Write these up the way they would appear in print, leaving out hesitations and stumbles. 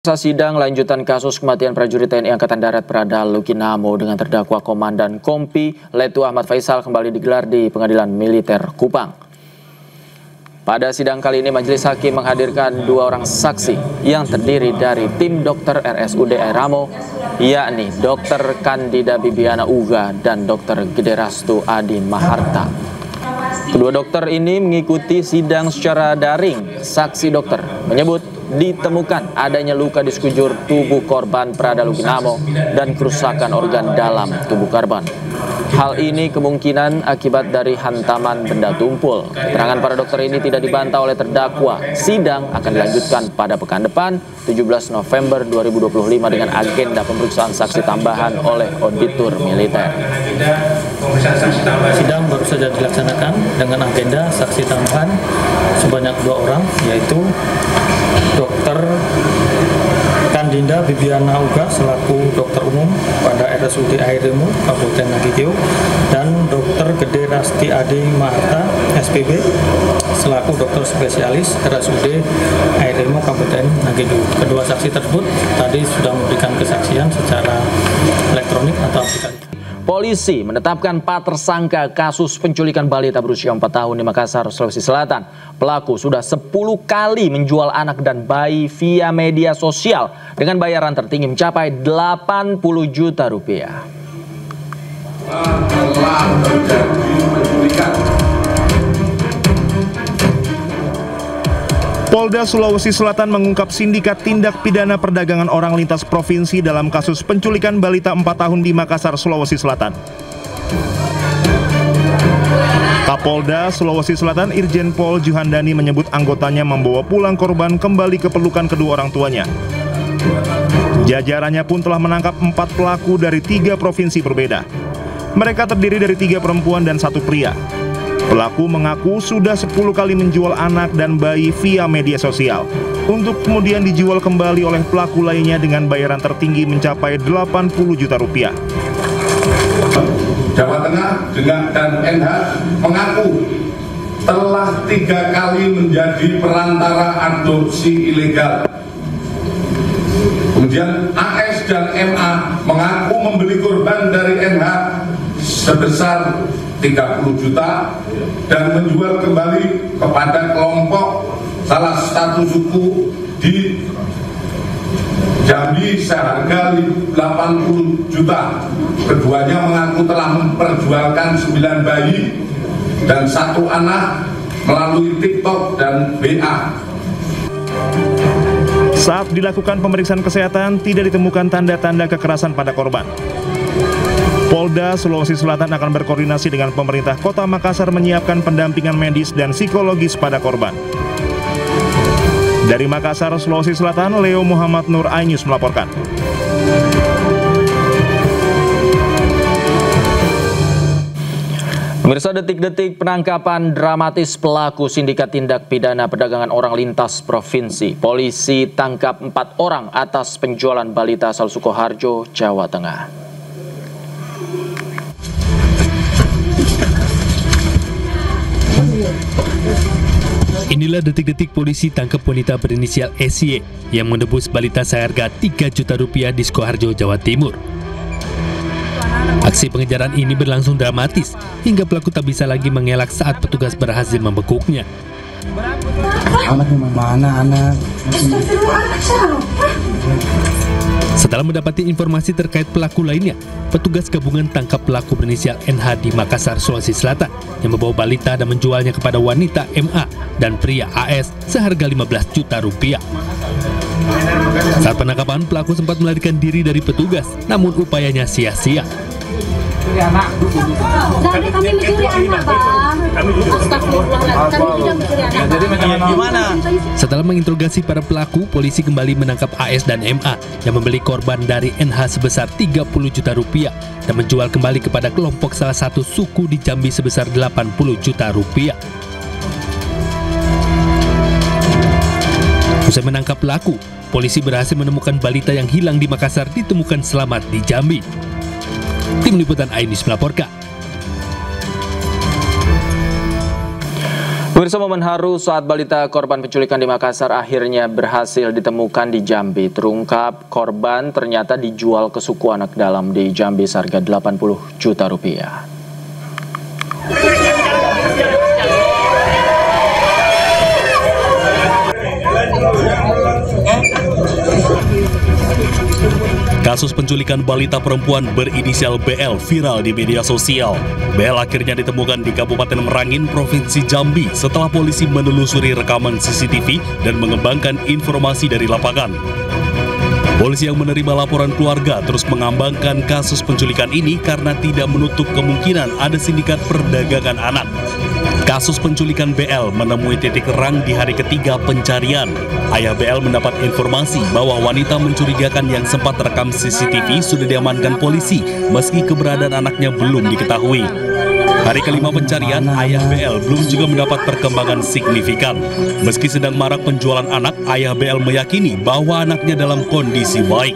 Sidang lanjutan kasus kematian prajurit TNI Angkatan Darat Prada Lukinamo dengan terdakwa Komandan Kompi Letu Ahmad Faisal kembali digelar di Pengadilan Militer Kupang. Pada sidang kali ini majelis hakim menghadirkan dua orang saksi yang terdiri dari tim dokter RSUD Airamo, yakni Dr. Kandida Bibiana Uga dan Dr. Gederastu Adi Maharta. Kedua dokter ini mengikuti sidang secara daring. Saksi dokter menyebut ditemukan adanya luka di sekujur tubuh korban Prada Lukinamo dan kerusakan organ dalam tubuh korban. Hal ini kemungkinan akibat dari hantaman benda tumpul. Keterangan para dokter ini tidak dibantah oleh terdakwa. Sidang akan dilanjutkan pada pekan depan 17 November 2025 dengan agenda pemeriksaan saksi tambahan oleh auditor militer. Sidang baru saja dilaksanakan dengan agenda saksi tambahan sebanyak 2 orang, yaitu Dr. Kandida Bibiana Uga selaku dokter umum pada RSUD Airemo Kabupaten Nagitio dan Dr. Gederasti Adi Maharta SPB selaku dokter spesialis RSUD Airemo Kabupaten Nagitio. Kedua saksi tersebut tadi sudah memberikan kesaksian secara elektronik atau aplikasi. Polisi menetapkan 4 tersangka kasus penculikan balita berusia 4 tahun di Makassar, Sulawesi Selatan. Pelaku sudah 10 kali menjual anak dan bayi via media sosial dengan bayaran tertinggi mencapai 80 juta rupiah. Telah terjadi penculikan. Polda Sulawesi Selatan mengungkap sindikat tindak pidana perdagangan orang lintas provinsi dalam kasus penculikan balita 4 tahun di Makassar, Sulawesi Selatan. Kapolda Sulawesi Selatan Irjen Pol Juhandani menyebut anggotanya membawa pulang korban kembali ke pelukan kedua orang tuanya. Jajarannya pun telah menangkap 4 pelaku dari 3 provinsi berbeda. Mereka terdiri dari 3 perempuan dan 1 pria. Pelaku mengaku sudah 10 kali menjual anak dan bayi via media sosial untuk kemudian dijual kembali oleh pelaku lainnya dengan bayaran tertinggi mencapai 80 juta rupiah. Jawa Tengah dan NH mengaku telah 3 kali menjadi perantara adopsi ilegal. Kemudian AS dan MA mengaku membeli korban dari NH sebesar 30 juta dan menjual kembali kepada kelompok salah satu suku di Jambi seharga 80 juta. Keduanya mengaku telah memperjualkan 9 bayi dan 1 anak melalui TikTok dan WA. Saat dilakukan pemeriksaan kesehatan, tidak ditemukan tanda-tanda kekerasan pada korban. Polda Sulawesi Selatan akan berkoordinasi dengan pemerintah Kota Makassar menyiapkan pendampingan medis dan psikologis pada korban. Dari Makassar, Sulawesi Selatan, Leo Muhammad Nur iNews melaporkan. Pemirsa, detik-detik penangkapan dramatis pelaku sindikat tindak pidana perdagangan orang lintas provinsi. Polisi tangkap 4 orang atas penjualan balita asal Sukoharjo, Jawa Tengah. Inilah detik-detik polisi tangkap wanita berinisial SY yang menebus balita seharga 3 juta rupiah di Sukoharjo, Jawa Timur. Aksi pengejaran ini berlangsung dramatis hingga pelaku tak bisa lagi mengelak saat petugas berhasil membekuknya. Anaknya mana anak? Setelah mendapati informasi terkait pelaku lainnya, petugas gabungan tangkap pelaku berinisial NH di Makassar, Sulawesi Selatan yang membawa balita dan menjualnya kepada wanita MA dan pria AS seharga 15 juta rupiah. Saat penangkapan, pelaku sempat melarikan diri dari petugas, namun upayanya sia-sia. Jadi kami mencuri anak, Bang. Astagfirullahaladzim, kami tidak mencuri anak. Jadi gimana? Setelah menginterogasi para pelaku, polisi kembali menangkap AS dan MA yang membeli korban dari NH sebesar 30 juta rupiah dan menjual kembali kepada kelompok salah satu suku di Jambi sebesar 80 juta rupiah. Usai menangkap pelaku, polisi berhasil menemukan balita yang hilang di Makassar ditemukan selamat di Jambi. Tim Liputan iNews melaporkan. Pemirsa, momen haru saat balita korban penculikan di Makassar akhirnya berhasil ditemukan di Jambi. Terungkap korban ternyata dijual ke suku anak dalam di Jambi seharga 80 juta rupiah. Kasus penculikan balita perempuan berinisial BL viral di media sosial. BL akhirnya ditemukan di Kabupaten Merangin, Provinsi Jambi setelah polisi menelusuri rekaman CCTV dan mengembangkan informasi dari lapangan. Polisi yang menerima laporan keluarga terus mengembangkan kasus penculikan ini karena tidak menutup kemungkinan ada sindikat perdagangan anak. Kasus penculikan BL menemui titik terang di hari ketiga pencarian. Ayah BL mendapat informasi bahwa wanita mencurigakan yang sempat terekam CCTV sudah diamankan polisi, meski keberadaan anaknya belum diketahui. Hari kelima pencarian, ayah BL belum juga mendapat perkembangan signifikan. Meski sedang marak penjualan anak, ayah BL meyakini bahwa anaknya dalam kondisi baik.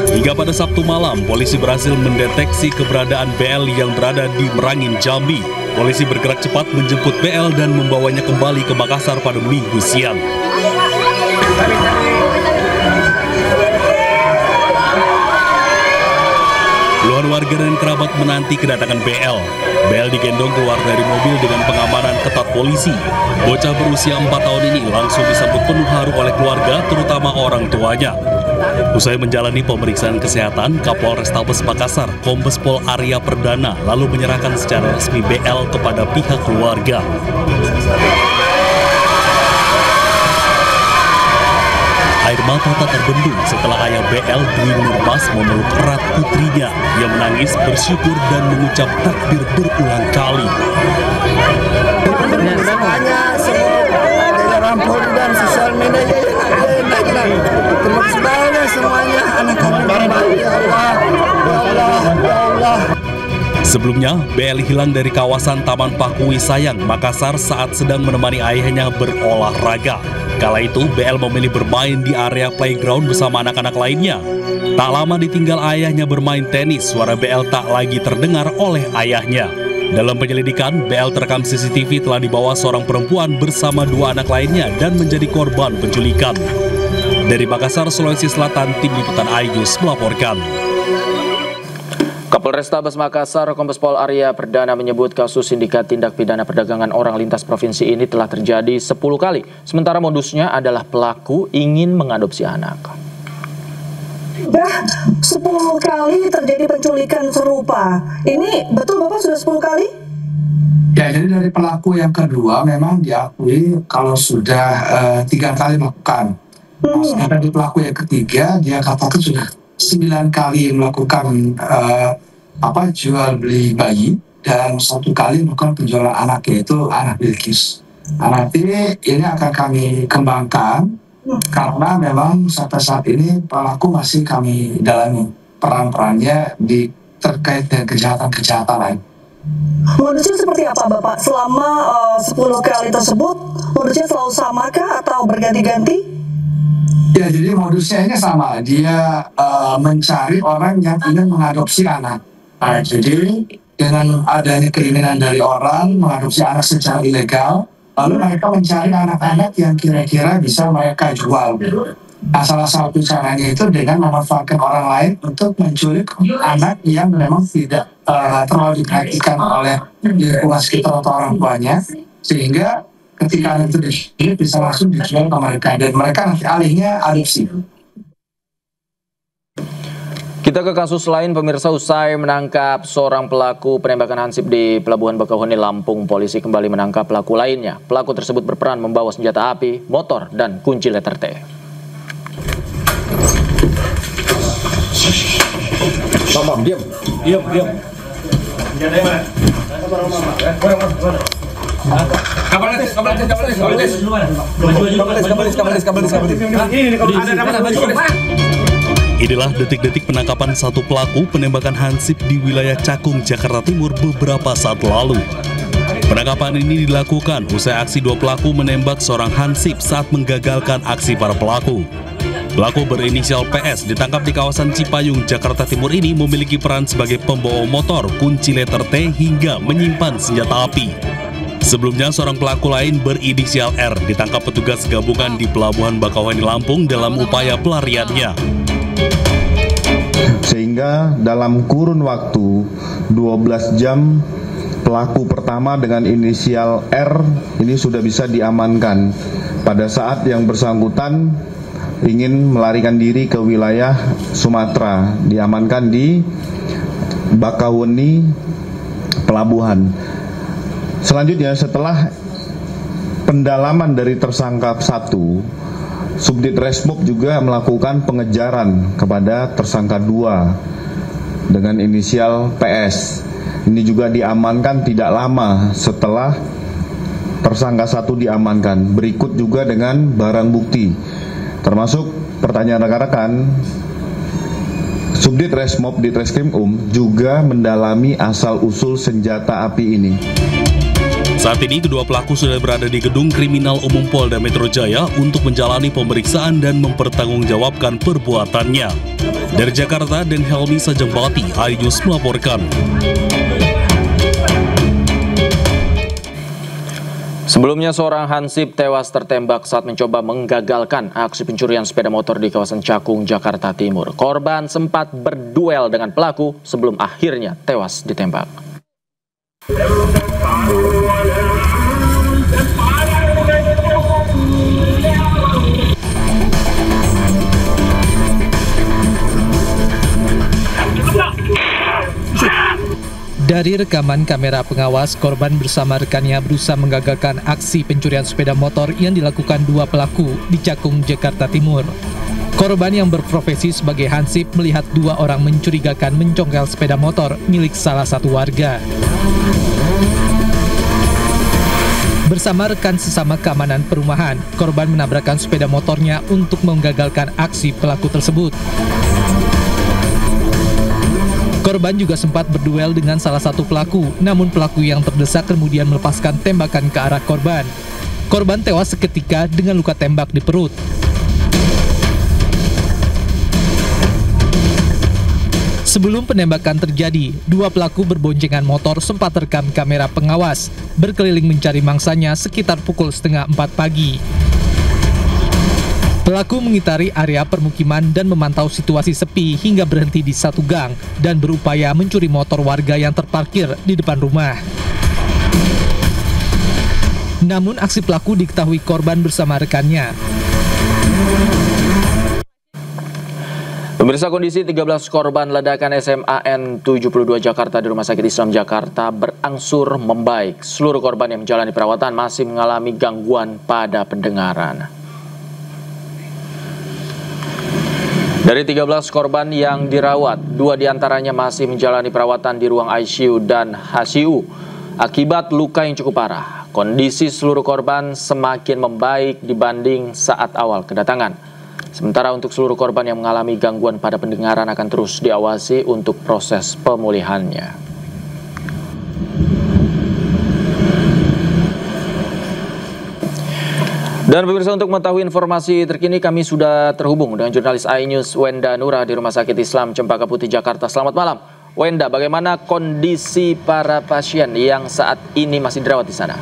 Hingga pada Sabtu malam, polisi berhasil mendeteksi keberadaan BL yang berada di Merangin, Jambi. Polisi bergerak cepat menjemput BL dan membawanya kembali ke Makassar pada Minggu siang. Puluhan warga dan kerabat menanti kedatangan BL. BL digendong keluar dari mobil dengan pengamanan ketat polisi. Bocah berusia 4 tahun ini langsung disambut penuh haru oleh keluarga, terutama orang tuanya. Usai menjalani pemeriksaan kesehatan, Kapolrestabes Makassar, Kombes Pol Arya Perdana, lalu menyerahkan secara resmi BL kepada pihak keluarga. Air mata tak terbendung setelah ayah BL Dwi Nurmas memeluk erat putrinya yang menangis bersyukur dan mengucap takbir berulang kali. Semuanya, semua jajaran Polri dan sosial media terima kasih banyak semuanya, anak kami kembali, ya Allah, ya Allah, ya Allah. Sebelumnya, BL hilang dari kawasan Taman Pakui Sayang, Makassar saat sedang menemani ayahnya berolahraga. Kala itu, BL memilih bermain di area playground bersama anak-anak lainnya. Tak lama ditinggal ayahnya bermain tenis, suara BL tak lagi terdengar oleh ayahnya. Dalam penyelidikan, BL terekam CCTV telah dibawa seorang perempuan bersama 2 anak lainnya dan menjadi korban penculikan. Dari Makassar, Sulawesi Selatan, Tim Liputan iNews melaporkan. Kapolrestabes Makassar, Kombes Pol Arya Perdana menyebut kasus sindikat tindak pidana perdagangan orang lintas provinsi ini telah terjadi 10 kali. Sementara modusnya adalah pelaku ingin mengadopsi anak. Sudah 10 kali terjadi penculikan serupa. Ini betul Bapak sudah 10 kali? Ya, jadi dari pelaku yang kedua memang diakui kalau sudah 3 kali melakukan. Nah, sedangkan di pelaku yang ketiga dia katakan sudah 9 kali melakukan jual beli bayi dan 1 kali melakukan penjualan anak, yaitu anak Bilkis. Nah, nanti ini akan kami kembangkan karena memang sampai saat ini pelaku masih kami dalami peran-perannya terkait dengan kejahatan-kejahatan lain. Modusnya seperti apa Bapak? Selama 10 kali tersebut modusnya selalu samakah atau berganti-ganti? Ya, jadi modusnya ini sama, dia mencari orang yang ingin mengadopsi anak. Nah, jadi dengan adanya keinginan dari orang mengadopsi anak secara ilegal, lalu mereka mencari anak-anak yang kira-kira bisa mereka jual. Nah, salah satu caranya itu dengan memanfaatkan orang lain untuk menculik anak yang memang tidak terlalu diperhatikan oleh lingkungan sekitar atau orang tuanya, sehingga ketika anak itu diculik bisa langsung dijual ke mereka dan mereka nanti alihnya adopsi. Kita ke kasus lain, pemirsa. Usai menangkap seorang pelaku penembakan hansip di Pelabuhan Bakauheni, Lampung, polisi kembali menangkap pelaku lainnya. Pelaku tersebut berperan membawa senjata api, motor, dan kunci letter T. Mamam, diam. Senjata mana? Inilah detik-detik penangkapan satu pelaku penembakan hansip di wilayah Cakung, Jakarta Timur beberapa saat lalu. Penangkapan ini dilakukan usai aksi 2 pelaku menembak seorang hansip saat menggagalkan aksi para pelaku. Pelaku berinisial PS ditangkap di kawasan Cipayung, Jakarta Timur ini memiliki peran sebagai pembawa motor, kunci letter T, hingga menyimpan senjata api. Sebelumnya, seorang pelaku lain berinisial R ditangkap petugas gabungan di Pelabuhan Bakauheni, Lampung dalam upaya pelariannya. Sehingga dalam kurun waktu 12 jam, pelaku pertama dengan inisial R ini sudah bisa diamankan pada saat yang bersangkutan ingin melarikan diri ke wilayah Sumatera, diamankan di Bakauheni Pelabuhan. Selanjutnya, setelah pendalaman dari tersangka 1, Subdit Resmob juga melakukan pengejaran kepada tersangka 2 dengan inisial PS. Ini juga diamankan tidak lama setelah tersangka 1 diamankan. Berikut juga dengan barang bukti, termasuk pertanyaan rekan-rekan, Subdit Resmob di Treskrim juga mendalami asal-usul senjata api ini. Saat ini kedua pelaku sudah berada di Gedung Kriminal Umum Polda Metro Jaya untuk menjalani pemeriksaan dan mempertanggungjawabkan perbuatannya. Dari Jakarta, dan Helmi Sajengbati, iNews melaporkan. Sebelumnya, seorang hansip tewas tertembak saat mencoba menggagalkan aksi pencurian sepeda motor di kawasan Cakung, Jakarta Timur. Korban sempat berduel dengan pelaku sebelum akhirnya tewas ditembak. Dari rekaman kamera pengawas, korban bersama rekannya berusaha menggagalkan aksi pencurian sepeda motor yang dilakukan dua pelaku di Cakung, Jakarta Timur. Korban yang berprofesi sebagai hansip melihat dua orang mencurigakan mencongkel sepeda motor milik salah satu warga. Bersama rekan sesama keamanan perumahan, korban menabrakkan sepeda motornya untuk menggagalkan aksi pelaku tersebut. Korban juga sempat berduel dengan salah satu pelaku, namun pelaku yang terdesak kemudian melepaskan tembakan ke arah korban. Korban tewas seketika dengan luka tembak di perut. Sebelum penembakan terjadi, dua pelaku berboncengan motor sempat rekam kamera pengawas, berkeliling mencari mangsanya sekitar pukul 3:30 pagi. Pelaku mengitari area permukiman dan memantau situasi sepi hingga berhenti di satu gang dan berupaya mencuri motor warga yang terparkir di depan rumah. Namun aksi pelaku diketahui korban bersama rekannya. Pemirsa, kondisi 13 korban ledakan SMA N72 Jakarta di Rumah Sakit Islam Jakarta berangsur membaik. Seluruh korban yang menjalani perawatan masih mengalami gangguan pada pendengaran. Dari 13 korban yang dirawat, 2 diantaranya masih menjalani perawatan di ruang ICU dan HCU akibat luka yang cukup parah. Kondisi seluruh korban semakin membaik dibanding saat awal kedatangan. Sementara untuk seluruh korban yang mengalami gangguan pada pendengaran akan terus diawasi untuk proses pemulihannya. Dan pemirsa, untuk mengetahui informasi terkini kami sudah terhubung dengan jurnalis iNews Wenda Nura di Rumah Sakit Islam Cempaka Putih, Jakarta. Selamat malam, Wenda. Bagaimana kondisi para pasien yang saat ini masih dirawat di sana?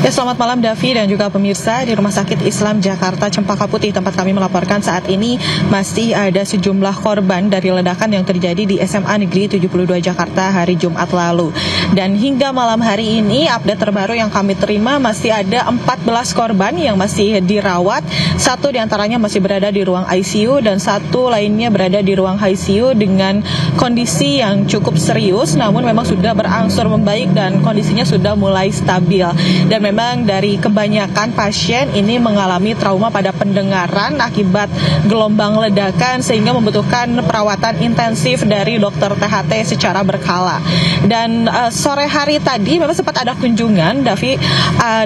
Ya, selamat malam Davi dan juga pemirsa. Di Rumah Sakit Islam Jakarta Cempaka Putih tempat kami melaporkan saat ini masih ada sejumlah korban dari ledakan yang terjadi di SMA Negeri 72 Jakarta hari Jumat lalu. Dan hingga malam hari ini update terbaru yang kami terima masih ada 14 korban yang masih dirawat. 1 diantaranya masih berada di ruang ICU dan 1 lainnya berada di ruang ICU dengan kondisi yang cukup serius, namun memang sudah berangsur membaik dan kondisinya sudah mulai stabil. Dan memang dari kebanyakan pasien ini mengalami trauma pada pendengaran akibat gelombang ledakan sehingga membutuhkan perawatan intensif dari dokter THT secara berkala. Dan sore hari tadi memang sempat ada kunjungan, Davi,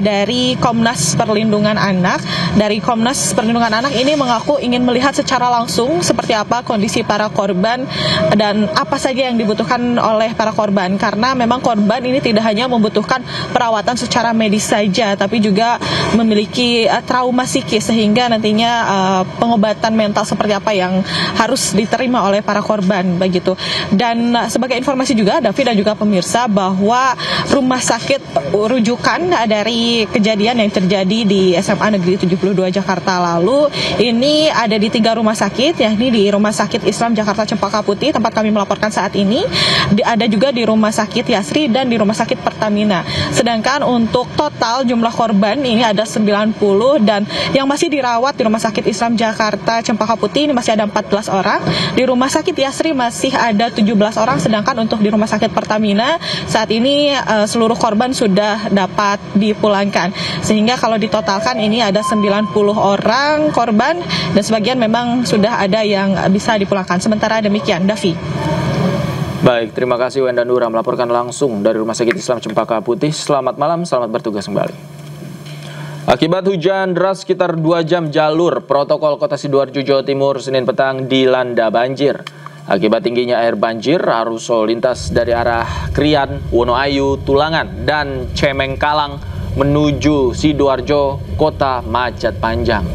dari Komnas Perlindungan Anak. Dari Komnas Perlindungan Anak ini mengaku ingin melihat secara langsung seperti apa kondisi para korban dan apa saja yang dibutuhkan oleh para korban. Karena memang korban ini tidak hanya membutuhkan perawatan secara medis saja, tapi juga memiliki trauma psikis sehingga nantinya pengobatan mental seperti apa yang harus diterima oleh para korban begitu. Dan sebagai informasi juga David dan juga pemirsa bahwa rumah sakit rujukan dari kejadian yang terjadi di SMA Negeri 72 Jakarta lalu ini ada di 3 rumah sakit, yakni di Rumah Sakit Islam Jakarta Cempaka Putih tempat kami melaporkan saat ini, ada juga di Rumah Sakit Yasri dan di Rumah Sakit Pertamina. Sedangkan untuk total jumlah korban ini ada 90 dan yang masih dirawat di Rumah Sakit Islam Jakarta Cempaka Putih ini masih ada 14 orang, di Rumah Sakit Yasri masih ada 17 orang, sedangkan untuk di Rumah Sakit Pertamina saat ini seluruh korban sudah dapat dipulangkan. Sehingga kalau ditotalkan ini ada 90 orang korban dan sebagian memang sudah ada yang bisa dipulangkan. Sementara demikian, Davi. Baik, terima kasih Wenda Nura melaporkan langsung dari Rumah Sakit Islam Cempaka Putih. Selamat malam, selamat bertugas kembali. Akibat hujan deras sekitar 2 jam jalur protokol Kota Sidoarjo, Jawa Timur Senin petang dilanda banjir. Akibat tingginya air banjir, arus lalu lintas dari arah Krian, Wonoayu, Tulangan, dan Cemengkalang menuju Sidoarjo Kota macet panjang.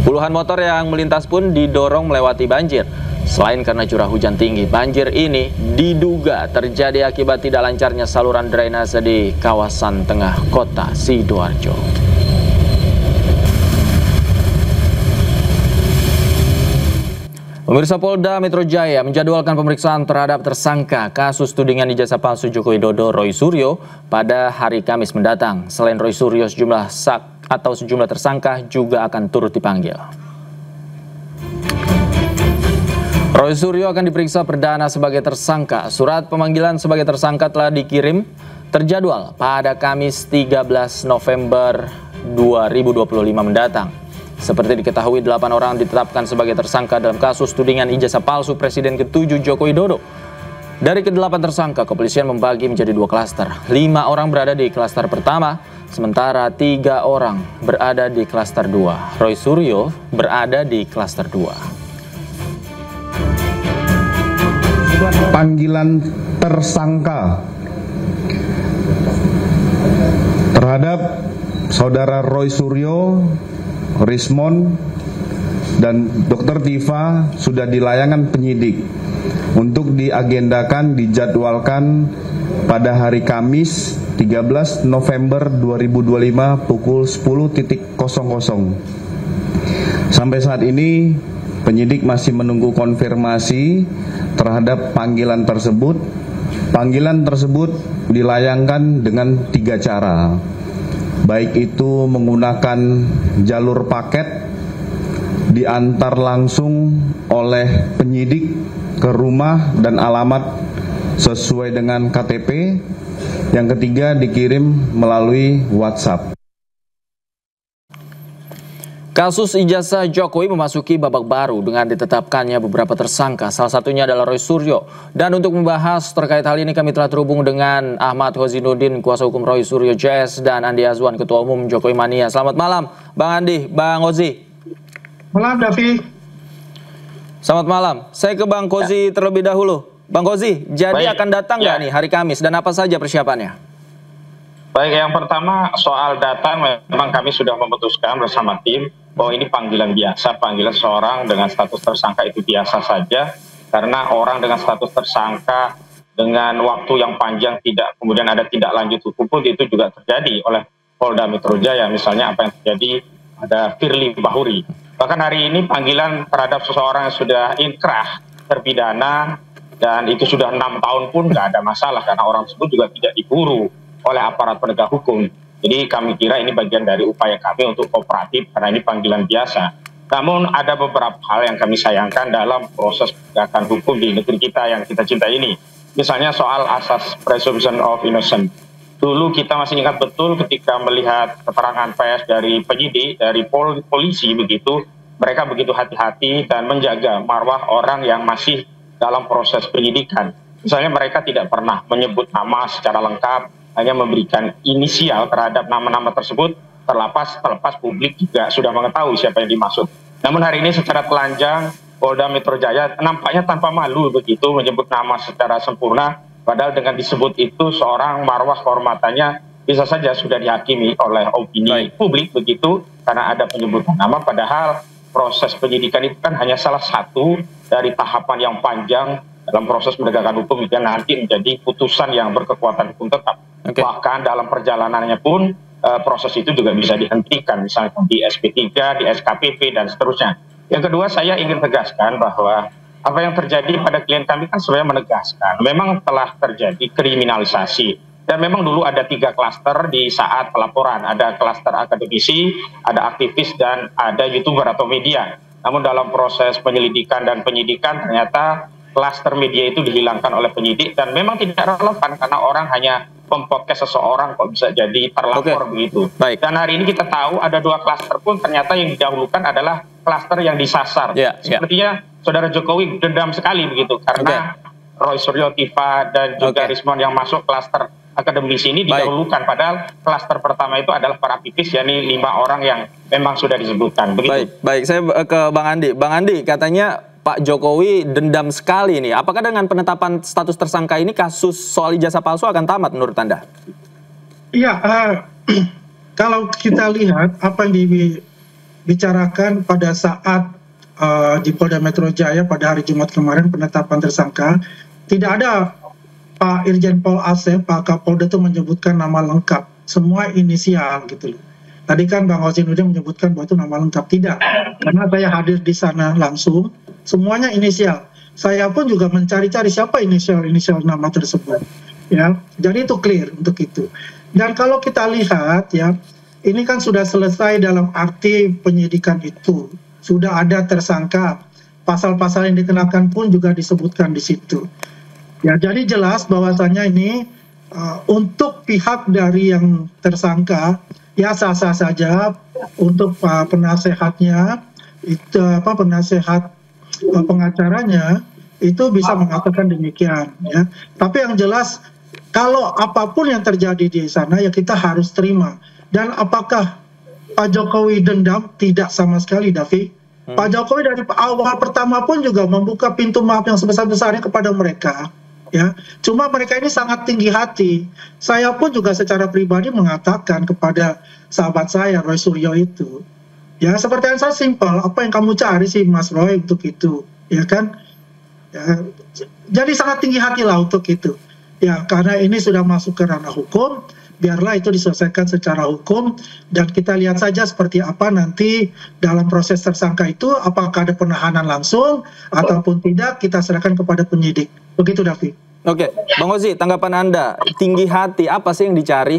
Puluhan motor yang melintas pun didorong melewati banjir. Selain karena curah hujan tinggi, banjir ini diduga terjadi akibat tidak lancarnya saluran drainase di kawasan tengah kota Sidoarjo. Pemirsa, Polda Metro Jaya menjadwalkan pemeriksaan terhadap tersangka kasus tudingan ijazah palsu Joko Widodo Roy Suryo pada hari Kamis mendatang. Selain Roy Suryo, sejumlah tersangka juga akan turut dipanggil. Roy Suryo akan diperiksa perdana sebagai tersangka. Surat pemanggilan sebagai tersangka telah dikirim, terjadwal pada Kamis 13 November 2025 mendatang. Seperti diketahui, 8 orang ditetapkan sebagai tersangka dalam kasus tudingan ijazah palsu Presiden ke-7 Joko Widodo. Dari ke-8 tersangka, kepolisian membagi menjadi 2 klaster. 5 orang berada di klaster pertama, sementara 3 orang berada di klaster 2. Roy Suryo berada di klaster 2. Panggilan tersangka terhadap Saudara Roy Suryo, Rismon, dan Dr. Tifa sudah dilayangkan penyidik untuk diagendakan dijadwalkan pada hari Kamis 13 November 2025 pukul 10.00. Sampai saat ini penyidik masih menunggu konfirmasi terhadap panggilan tersebut. Panggilan tersebut dilayangkan dengan 3 cara, baik itu menggunakan jalur paket, diantar langsung oleh penyidik ke rumah dan alamat sesuai dengan KTP. Yang ketiga, dikirim melalui WhatsApp. Kasus ijazah Jokowi memasuki babak baru dengan ditetapkannya beberapa tersangka, salah satunya adalah Roy Suryo. Dan untuk membahas terkait hal ini kami telah terhubung dengan Ahmad Hozinuddin, kuasa hukum Roy Suryo JS, dan Andi Azwan, Ketua Umum Jokowi Mania. Selamat malam Bang Andi, Bang Hozi. Malam Davi. Selamat malam, saya ke Bang Hozi terlebih dahulu. Bang Hozi, jadi akan datang nggak nih hari Kamis dan apa saja persiapannya? Baik, yang pertama soal datang, memang kami sudah memutuskan bersama tim bahwa ini panggilan biasa, panggilan seorang dengan status tersangka itu biasa saja, karena orang dengan status tersangka dengan waktu yang panjang tidak kemudian ada tindak lanjut hukum pun itu juga terjadi oleh Polda Metro Jaya, misalnya apa yang terjadi pada Firly Bahuri. Bahkan hari ini panggilan terhadap seseorang yang sudah inkrah terpidana dan itu sudah 6 tahun pun nggak ada masalah karena orang tersebut juga tidak diburu oleh aparat penegak hukum. Jadi kami kira ini bagian dari upaya kami untuk kooperatif karena ini panggilan biasa. Namun ada beberapa hal yang kami sayangkan dalam proses penegakan hukum di negeri kita yang kita cintai ini. Misalnya soal asas presumption of innocence. Dulu kita masih ingat betul ketika melihat keterangan pers dari penyidik, dari polisi begitu, mereka begitu hati-hati dan menjaga marwah orang yang masih dalam proses penyidikan. Misalnya mereka tidak pernah menyebut nama secara lengkap, hanya memberikan inisial terhadap nama-nama tersebut, terlepas publik juga sudah mengetahui siapa yang dimaksud. Namun hari ini secara telanjang Polda Metro Jaya nampaknya tanpa malu begitu menyebut nama secara sempurna, padahal dengan disebut itu seorang marwah kehormatannya bisa saja sudah dihakimi oleh opini publik begitu karena ada penyebutan nama, padahal proses penyidikan itu kan hanya salah satu dari tahapan yang panjang dalam proses penegakan hukum yang nanti menjadi putusan yang berkekuatan hukum tetap. Bahkan dalam perjalanannya pun proses itu juga bisa dihentikan, misalnya di SP3, di SKPP, dan seterusnya. Yang kedua, saya ingin tegaskan bahwa apa yang terjadi pada klien kami kan sebenarnya menegaskan memang telah terjadi kriminalisasi, dan memang dulu ada 3 klaster di saat pelaporan, ada klaster akademisi, ada aktivis, dan ada YouTuber atau media. Namun dalam proses penyelidikan dan penyidikan ternyata klaster media itu dihilangkan oleh penyidik, dan memang tidak relevan karena orang hanya mempodcast seseorang kok bisa jadi terlapor begitu. Dan hari ini kita tahu ada 2 klaster pun ternyata yang didahulukan adalah klaster yang disasar. Sepertinya Saudara Jokowi dendam sekali begitu karena Roy Suryo, Tifa, dan juga Rismon yang masuk klaster akademisi ini didahulukan, padahal klaster pertama itu adalah para aktivis, yakni 5 orang yang memang sudah disebutkan. Begitu. Baik, saya ke Bang Andi. Bang Andi, katanya Pak Jokowi dendam sekali nih. Apakah dengan penetapan status tersangka ini kasus soal ijazah palsu akan tamat menurut Anda? Iya, kalau kita lihat apa yang dibicarakan pada saat di Polda Metro Jaya pada hari Jumat kemarin penetapan tersangka, tidak ada Pak Irjen Pol Asep, Pak Kapolda itu menyebutkan nama lengkap, semua inisial gitu loh. Tadi kan Bang Hosenuddin menyebutkan bahwa itu nama lengkap, tidak. Karena saya hadir di sana langsung, semuanya inisial. Saya pun juga mencari-cari siapa inisial nama tersebut. Ya, jadi itu clear untuk itu. Dan kalau kita lihat ya, ini kan sudah selesai dalam arti penyidikan itu. Sudah ada tersangka, pasal-pasal yang dikenakan pun juga disebutkan di situ. Ya, jadi jelas bahwasannya ini untuk pihak dari yang tersangka ya sah-sah saja, untuk penasehatnya itu penasehat pengacaranya itu bisa mengatakan demikian ya. Tapi yang jelas kalau apapun yang terjadi di sana ya kita harus terima. Dan apakah Pak Jokowi dendam? Tidak sama sekali, Davi. Pak Jokowi dari awal pertama pun juga membuka pintu maaf yang sebesar-besarnya kepada mereka. Ya, cuma mereka ini sangat tinggi hati. Saya pun juga secara pribadi mengatakan kepada sahabat saya Roy Suryo itu, ya seperti yang saya simpel, apa yang kamu cari sih Mas Roy untuk itu, ya kan? Ya, jadi sangat tinggi hati lah untuk itu. Ya, karena ini sudah masuk ke ranah hukum. Biarlah itu diselesaikan secara hukum dan kita lihat saja seperti apa nanti dalam proses tersangka itu, apakah ada penahanan langsung ataupun tidak, kita serahkan kepada penyidik. Begitu, Davi. Oke, Bang Ozi, tanggapan Anda, tinggi hati apa sih yang dicari?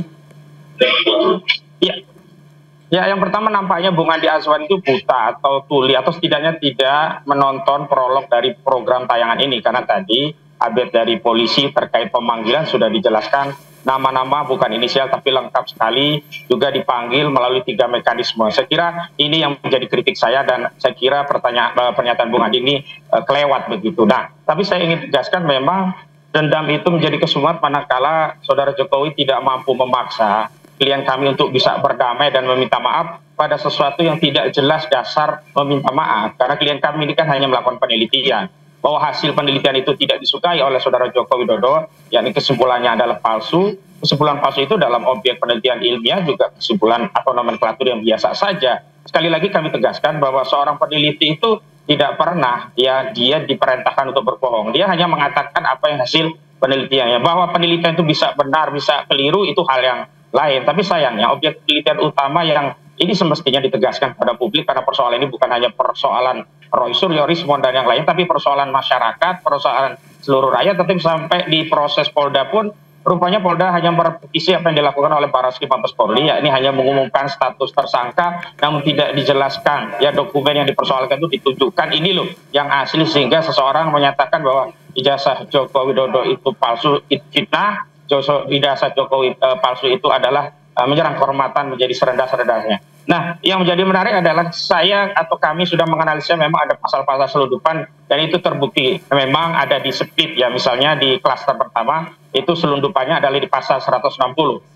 Ya, yang pertama nampaknya Bung Andi Azwan itu buta atau tuli atau setidaknya tidak menonton prolog dari program tayangan ini, karena tadi update dari polisi terkait pemanggilan sudah dijelaskan nama-nama bukan inisial tapi lengkap sekali, juga dipanggil melalui 3 mekanisme. Saya kira ini yang menjadi kritik saya dan saya kira pernyataan Bung Andi ini kelewat begitu. Nah, tapi saya ingin tegaskan memang dendam itu menjadi kesumat manakala Saudara Jokowi tidak mampu memaksa klien kami untuk bisa berdamai dan meminta maaf pada sesuatu yang tidak jelas dasar meminta maaf. Karena klien kami ini kan hanya melakukan penelitian. Bahwa hasil penelitian itu tidak disukai oleh Saudara Joko Widodo, yakni kesimpulannya adalah palsu. Kesimpulan palsu itu dalam objek penelitian ilmiah juga kesimpulan atau nomenklatur yang biasa saja. Sekali lagi kami tegaskan bahwa seorang peneliti itu tidak pernah dia diperintahkan untuk berbohong. Dia hanya mengatakan apa yang hasil penelitiannya. Bahwa penelitian itu bisa benar, bisa keliru, itu hal yang lain. Tapi sayangnya objek penelitian utama yang ini semestinya ditegaskan pada publik, karena persoalan ini bukan hanya persoalan Roy Suryo, Rismon, dan yang lain, tapi persoalan masyarakat, persoalan seluruh rakyat. Tapi sampai di proses Polda pun, rupanya Polda hanya merepetisi apa yang dilakukan oleh Barreskrim Mabes Polri, yakni hanya mengumumkan status tersangka, namun tidak dijelaskan, ya dokumen yang dipersoalkan itu ditunjukkan, ini loh yang asli, sehingga seseorang menyatakan bahwa ijazah Joko Widodo itu palsu, fitnah, ijazah Jokowi palsu itu adalah menyerang kehormatan menjadi serendah-serendahnya. Nah, yang menjadi menarik adalah saya atau kami sudah menganalisa memang ada pasal-pasal selundupan dan itu terbukti memang ada di split ya, misalnya di klaster pertama itu selundupannya adalah di pasal 160.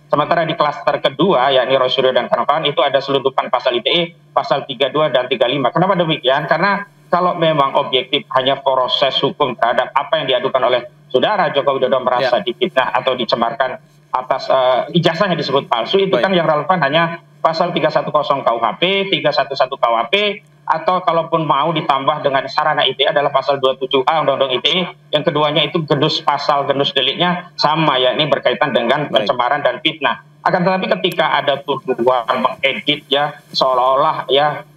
Sementara di klaster kedua yakni Roy Suryo dan kawan-kawan itu ada selundupan pasal ITE, pasal 32 dan 35. Kenapa demikian? Karena kalau memang objektif hanya proses hukum terhadap apa yang diadukan oleh Saudara Joko Widodo merasa difitnah atau dicemarkan atas ijazahnya disebut palsu, itu kan yang relevan hanya pasal 310 KUHP, 311 KUHP, atau kalaupun mau ditambah dengan sarana ITE adalah pasal 27A Undang-Undang ITE. Yang keduanya itu gendus deliknya sama, ya, ini berkaitan dengan pencemaran dan fitnah. Akan tetapi ketika ada tuduhan mengedit, ya, seolah-olah, ya,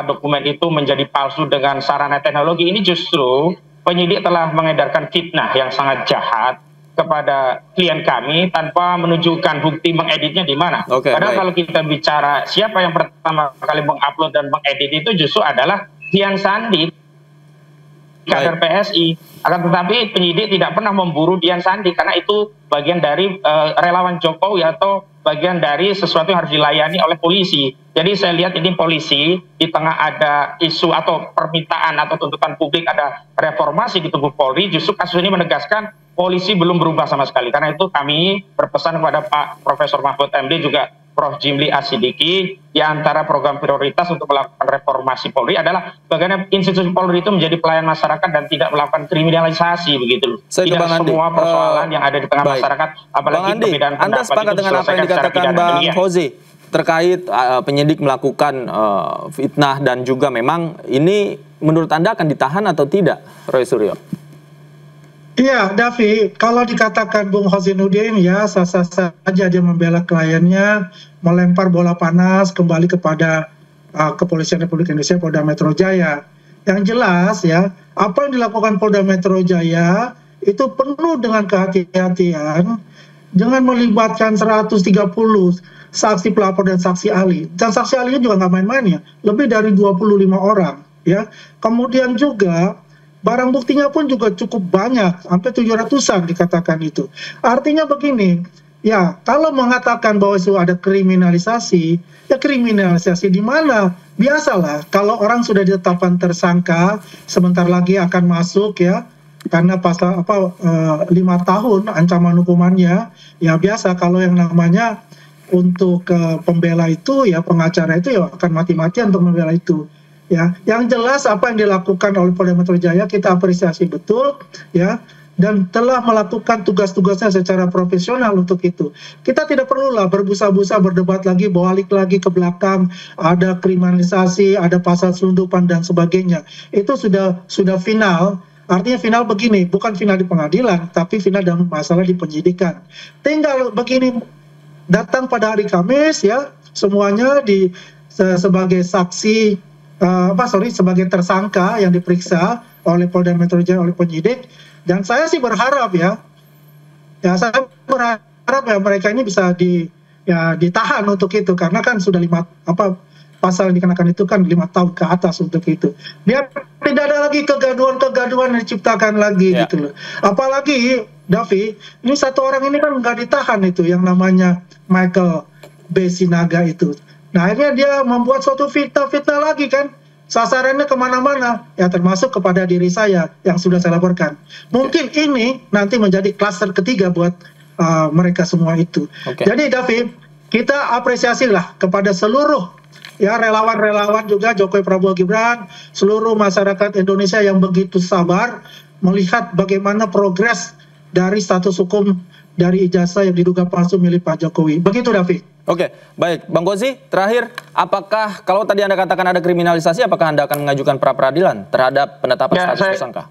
dokumen itu menjadi palsu dengan sarana teknologi, ini justru penyidik telah mengedarkan fitnah yang sangat jahat kepada klien kami tanpa menunjukkan bukti mengeditnya di mana. Padahal kalau kita bicara siapa yang pertama kali mengupload dan mengedit itu justru adalah Dian Sandi, kader PSI. Akan tetapi penyidik tidak pernah memburu Dian Sandi karena itu bagian dari relawan Jokowi atau bagian dari sesuatu yang harus dilayani oleh polisi. Jadi saya lihat ini polisi di tengah ada isu atau permintaan atau tuntutan publik ada reformasi di tubuh Polri, justru kasus ini menegaskan polisi belum berubah sama sekali. Karena itu kami berpesan kepada Pak Profesor Mahfud MD juga Prof. Jimli Asidiki, di antara program prioritas untuk melakukan reformasi Polri adalah bagaimana institusi Polri itu menjadi pelayan masyarakat dan tidak melakukan kriminalisasi, begitu. Tidak semua persoalan yang ada di tengah masyarakat, apalagi perbedaan pendapat. Anda sepakat dengan apa yang dikatakan Bang Fauzi terkait penyidik melakukan fitnah dan juga memang ini menurut Anda akan ditahan atau tidak, Roy Suryo? Iya, Davi, kalau dikatakan Bung Hozinuddin, ya sah-sah saja dia membela kliennya, melempar bola panas kembali kepada Kepolisian Republik Indonesia, Polda Metro Jaya. Yang jelas, ya, apa yang dilakukan Polda Metro Jaya itu penuh dengan kehati-hatian, dengan melibatkan 130 saksi pelapor dan saksi ahli. Dan saksi ahlinya juga nggak main-main, ya, lebih dari 25 orang. Ya. Kemudian juga barang buktinya pun juga cukup banyak, sampai 700-an dikatakan itu. Artinya begini, ya kalau mengatakan bahwa itu ada kriminalisasi, ya kriminalisasi di mana? Biasalah, kalau orang sudah ditetapkan tersangka, sebentar lagi akan masuk, ya, karena pasal 5 tahun ancaman hukumannya, ya biasa kalau yang namanya untuk pembela itu, ya pengacara itu ya akan mati-matian untuk membela itu. Ya, yang jelas apa yang dilakukan oleh Polda Metro Jaya kita apresiasi betul, ya, dan telah melakukan tugas-tugasnya secara profesional untuk itu. Kita tidak perlulah berbusa-busa berdebat lagi, balik lagi ke belakang, ada kriminalisasi, ada pasal selundupan dan sebagainya. Itu sudah final. Artinya final begini, bukan final di pengadilan, tapi final dalam masalah di penyidikan. Tinggal begini, datang pada hari Kamis, ya, semuanya sebagai saksi. Sebagai tersangka yang diperiksa oleh Polda Metro Jaya oleh penyidik, dan saya sih berharap ya saya berharap ya mereka ini bisa ditahan untuk itu, karena kan sudah pasal yang dikenakan itu kan 5 tahun ke atas untuk itu. Biar tidak ada lagi kegaduhan yang diciptakan lagi, gitu loh. Apalagi Davi, ini satu orang ini kan nggak ditahan itu, yang namanya Michael B. Sinaga itu. Nah akhirnya dia membuat suatu fitnah lagi kan, sasarannya kemana-mana, ya termasuk kepada diri saya yang sudah saya laporkan. Mungkin ini nanti menjadi klaster ketiga buat mereka semua itu. Jadi David, kita apresiasilah kepada seluruh ya relawan-relawan juga Jokowi Prabowo Gibran, seluruh masyarakat Indonesia yang begitu sabar melihat bagaimana progres dari status hukum dari ijazah yang diduga palsu milik Pak Jokowi. Begitu David. Oke, baik. Bang Gozi, terakhir, apakah kalau tadi Anda katakan ada kriminalisasi, apakah Anda akan mengajukan pra-peradilan terhadap penetapan status tersangka?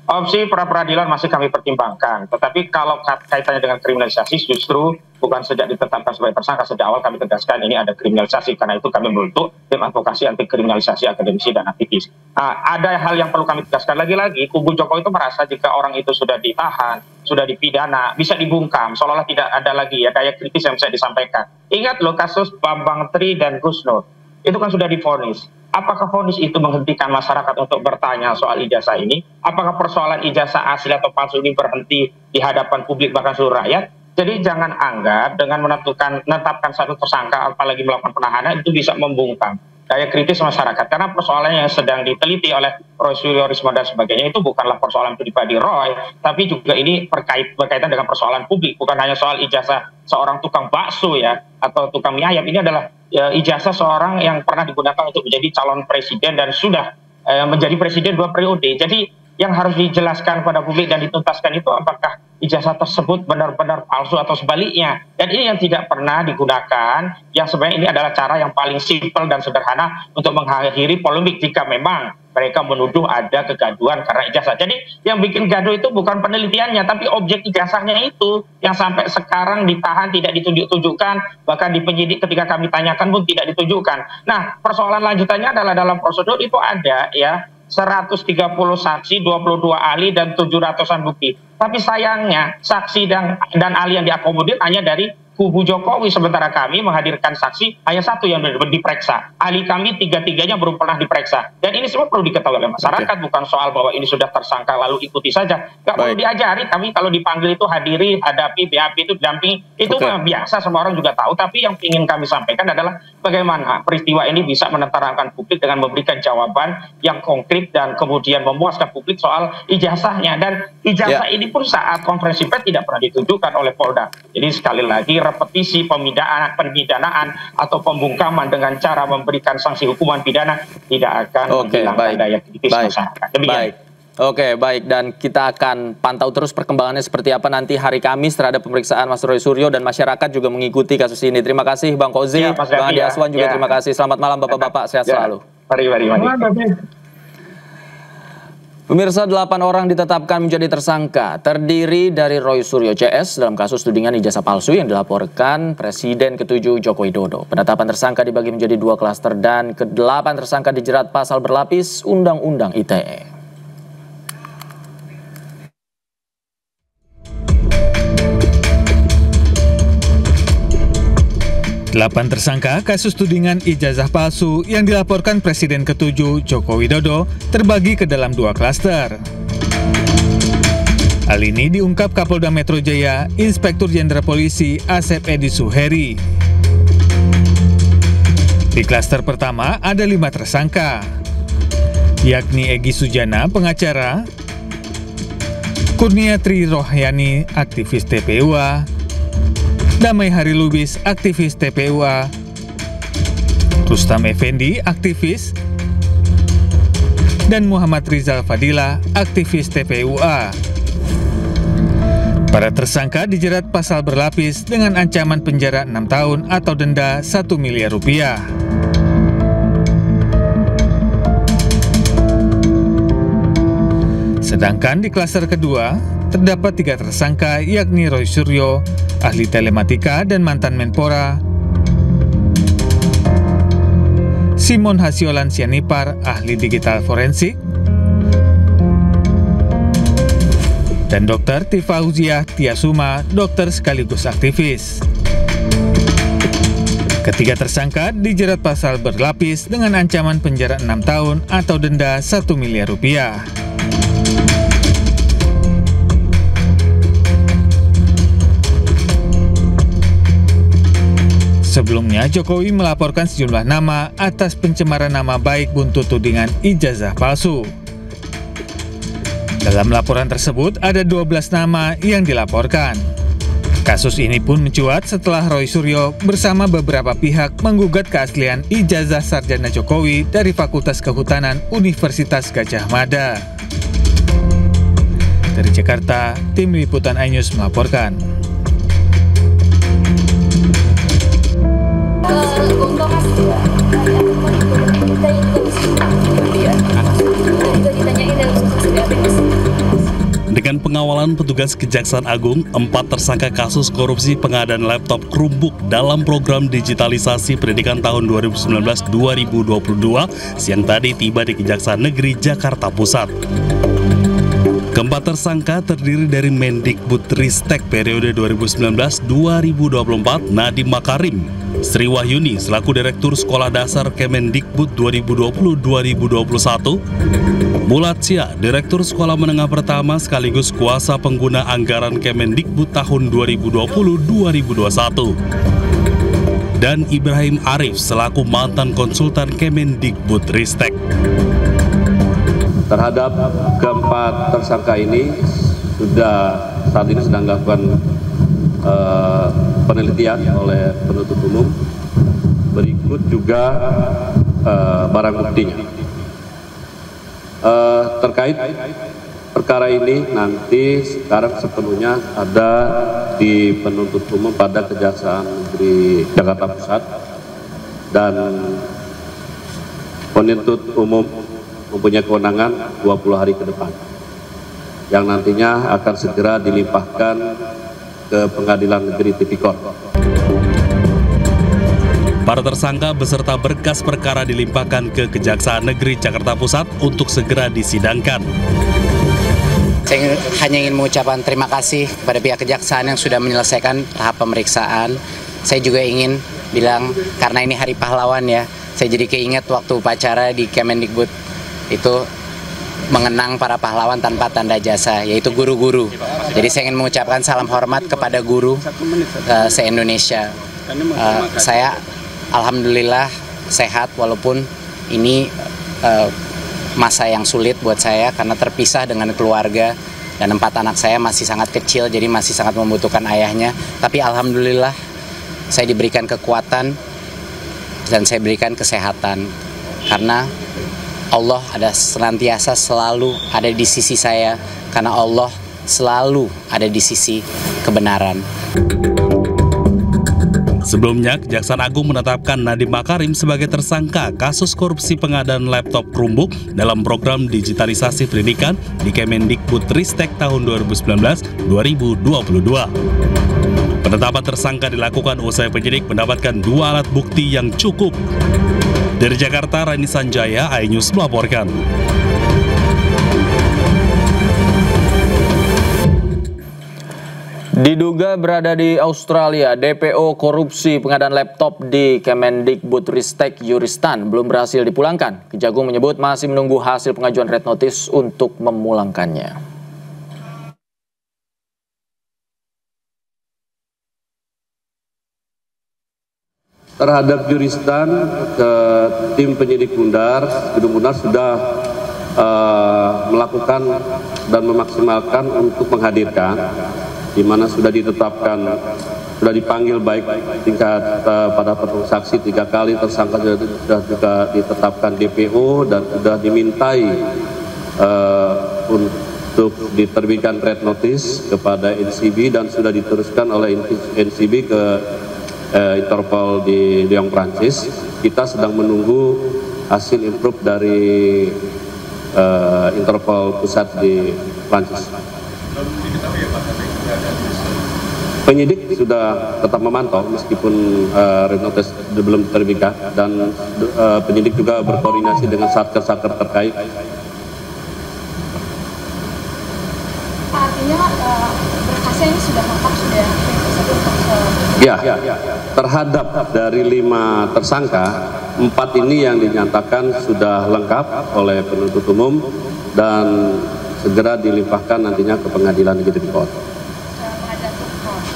Opsi pra-peradilan masih kami pertimbangkan. Tetapi kalau kaitannya dengan kriminalisasi, justru bukan sejak ditetapkan sebagai tersangka, sejak awal kami tegaskan ini ada kriminalisasi. Karena itu kami membentuk tim advokasi anti kriminalisasi akademisi dan aktivis. Ada hal yang perlu kami tegaskan lagi-lagi, kubu Jokowi itu merasa jika orang itu sudah ditahan, sudah dipidana, bisa dibungkam, seolah-olah tidak ada lagi ya daya kritis yang bisa disampaikan. Ingat loh kasus Bambang Tri dan Gus Nur, itu kan sudah divonis. Apakah vonis itu menghentikan masyarakat untuk bertanya soal ijazah ini? Apakah persoalan ijazah asli atau palsu ini berhenti di hadapan publik bahkan seluruh rakyat? Jadi jangan anggap dengan menetapkan satu tersangka apalagi melakukan penahanan itu bisa membungkam daya kritis masyarakat. Karena persoalan yang sedang diteliti oleh Roy Suryo, Risma dan sebagainya itu bukanlah persoalan pribadi Roy, tapi juga ini berkaitan dengan persoalan publik. Bukan hanya soal ijazah seorang tukang bakso ya atau tukang mie ayam, ini adalah ijazah seorang yang pernah digunakan untuk menjadi calon presiden dan sudah menjadi presiden 2 periode. Jadi yang harus dijelaskan kepada publik dan dituntaskan itu apakah ijazah tersebut benar-benar palsu atau sebaliknya. Dan ini yang tidak pernah digunakan, yang sebenarnya ini adalah cara yang paling simpel dan sederhana untuk mengakhiri polemik jika memang mereka menuduh ada kegaduhan karena ijazah. Jadi yang bikin gaduh itu bukan penelitiannya, tapi objek ijazahnya itu yang sampai sekarang ditahan, tidak ditunjuk-tunjukkan, bahkan di penyidik ketika kami tanyakan pun tidak ditunjukkan. Nah, persoalan lanjutannya adalah dalam prosedur itu ada ya 130 saksi, 22 ahli dan 700-an bukti. Tapi sayangnya saksi dan ahli yang diakomodir hanya dari kubu Jokowi, sementara kami menghadirkan saksi hanya satu yang diperiksa. Ahli kami tiga-tiganya belum pernah diperiksa. Dan ini semua perlu diketahui oleh masyarakat, bukan soal bahwa ini sudah tersangka lalu ikuti saja. Nggak perlu diajari, kami kalau dipanggil itu hadiri, hadapi, BAP itu didampingi. Itu mah biasa, semua orang juga tahu. Tapi yang ingin kami sampaikan adalah bagaimana peristiwa ini bisa menerangkan publik dengan memberikan jawaban yang konkret dan kemudian memuaskan publik soal ijazahnya. Dan ijazah ini pun saat konferensi pers tidak pernah ditunjukkan oleh Polda. Jadi sekali lagi repetisi pemidanaan atau pembungkaman dengan cara memberikan sanksi hukuman pidana tidak akan menghilangkan daya kritis masyarakat. Demikian. Oke, baik. Dan kita akan pantau terus perkembangannya seperti apa nanti hari Kamis terhadap pemeriksaan Mas Roy Suryo, dan masyarakat juga mengikuti kasus ini. Terima kasih Bang Kozi, Bang Andi Aswan juga terima kasih. Selamat malam Bapak-Bapak, sehat selalu. Mari. Pemirsa, 8 orang ditetapkan menjadi tersangka, terdiri dari Roy Suryo CS dalam kasus tudingan ijazah palsu yang dilaporkan Presiden ke-7 Joko Widodo. Penetapan tersangka dibagi menjadi 2 klaster dan ke-8 tersangka dijerat pasal berlapis Undang-Undang ITE. 8 tersangka kasus tudingan ijazah palsu yang dilaporkan Presiden ke-7 Joko Widodo terbagi ke dalam 2 klaster. Hal ini diungkap Kapolda Metro Jaya, Inspektur Jenderal Polisi Asep Edi Suheri. Di klaster pertama ada 5 tersangka, yakni Egy Sujana, pengacara, Kurnia Tri Rohyani, aktivis TPUA, Damai Hari Lubis, aktivis TPUA, Rustam Effendi, aktivis, dan Muhammad Rizal Fadila, aktivis TPUA. Para tersangka dijerat pasal berlapis dengan ancaman penjara 6 tahun atau denda 1 miliar rupiah. Sedangkan di klaster kedua, terdapat 3 tersangka yakni Roy Suryo, ahli telematika dan mantan Menpora, Simon Hasiolan Sianipar, ahli digital forensik, dan Dr. Tifauziah Tiasuma, dokter sekaligus aktivis. Ketiga tersangka dijerat pasal berlapis dengan ancaman penjara 6 tahun atau denda 1 miliar rupiah. Sebelumnya, Jokowi melaporkan sejumlah nama atas pencemaran nama baik buntut tudingan ijazah palsu. Dalam laporan tersebut, ada 12 nama yang dilaporkan. Kasus ini pun mencuat setelah Roy Suryo bersama beberapa pihak menggugat keaslian ijazah sarjana Jokowi dari Fakultas Kehutanan Universitas Gadjah Mada. Dari Jakarta, Tim Liputan iNews melaporkan. Dengan pengawalan petugas Kejaksaan Agung, 4 tersangka kasus korupsi pengadaan laptop Chromebook dalam program digitalisasi pendidikan tahun 2019-2022 siang tadi tiba di Kejaksaan Negeri Jakarta Pusat. Keempat tersangka terdiri dari Mendikbudristek periode 2019-2024 Nadiem Makarim, Sri Wahyuni selaku Direktur Sekolah Dasar Kemendikbud 2020-2021, Mulatsia, Direktur Sekolah Menengah Pertama sekaligus kuasa pengguna anggaran Kemendikbud tahun 2020-2021, dan Ibrahim Arif selaku mantan konsultan Kemendikbudristek. Terhadap keempat tersangka ini saat ini sedang dilakukan penelitian oleh penuntut umum. Berikut juga barang buktinya. Terkait perkara ini nanti sekarang sepenuhnya ada di penuntut umum pada Kejaksaan Negeri Jakarta Pusat, dan penuntut umum mempunyai kewenangan 20 hari ke depan yang nantinya akan segera dilimpahkan ke Pengadilan Negeri Tipikor. Para tersangka beserta berkas perkara dilimpahkan ke Kejaksaan Negeri Jakarta Pusat untuk segera disidangkan. Saya hanya ingin mengucapkan terima kasih kepada pihak kejaksaan yang sudah menyelesaikan tahap pemeriksaan. Saya juga ingin bilang, karena ini Hari Pahlawan ya, saya jadi keinget waktu upacara di Kemendikbud itu mengenang para pahlawan tanpa tanda jasa, yaitu guru-guru. Jadi saya ingin mengucapkan salam hormat kepada guru se-Indonesia. Saya alhamdulillah sehat, walaupun ini masa yang sulit buat saya karena terpisah dengan keluarga, dan 4 anak saya masih sangat kecil, jadi masih sangat membutuhkan ayahnya. Tapi alhamdulillah saya diberikan kekuatan dan saya berikan kesehatan, karena Allah ada senantiasa selalu ada di sisi saya, karena Allah selalu ada di sisi kebenaran. Sebelumnya, Kejaksaan Agung menetapkan Nadiem Makarim sebagai tersangka kasus korupsi pengadaan laptop Chromebook dalam program digitalisasi pendidikan di Kemendikbudristek tahun 2019-2022. Penetapan tersangka dilakukan usai penyidik mendapatkan 2 alat bukti yang cukup. Dari Jakarta, Rani Sanjaya, iNews melaporkan. Diduga berada di Australia, DPO korupsi pengadaan laptop di Kemendikbudristek Yuristan belum berhasil dipulangkan. Kejagung menyebut masih menunggu hasil pengajuan red notice untuk memulangkannya. Terhadap Yuristan, tim penyidik Gedung Bundar sudah melakukan dan memaksimalkan untuk menghadirkan, di mana sudah ditetapkan, sudah dipanggil baik tingkat pada saksi 3 kali, tersangka sudah juga ditetapkan DPO dan sudah dimintai untuk diterbitkan red notice kepada NCB, dan sudah diteruskan oleh NCB ke Interpol di Lyon, Prancis. Kita sedang menunggu hasil improve dari Interpol pusat di Prancis. Penyidik sudah tetap memantau meskipun red notice belum diterbitkan, dan penyidik juga berkoordinasi dengan satker-satker terkait. Artinya berkasnya ini sudah lengkap, sudah Ya, terhadap dari 5 tersangka, 4 ini yang dinyatakan sudah lengkap oleh penuntut umum dan segera dilimpahkan nantinya ke Pengadilan Negeri Tipikor.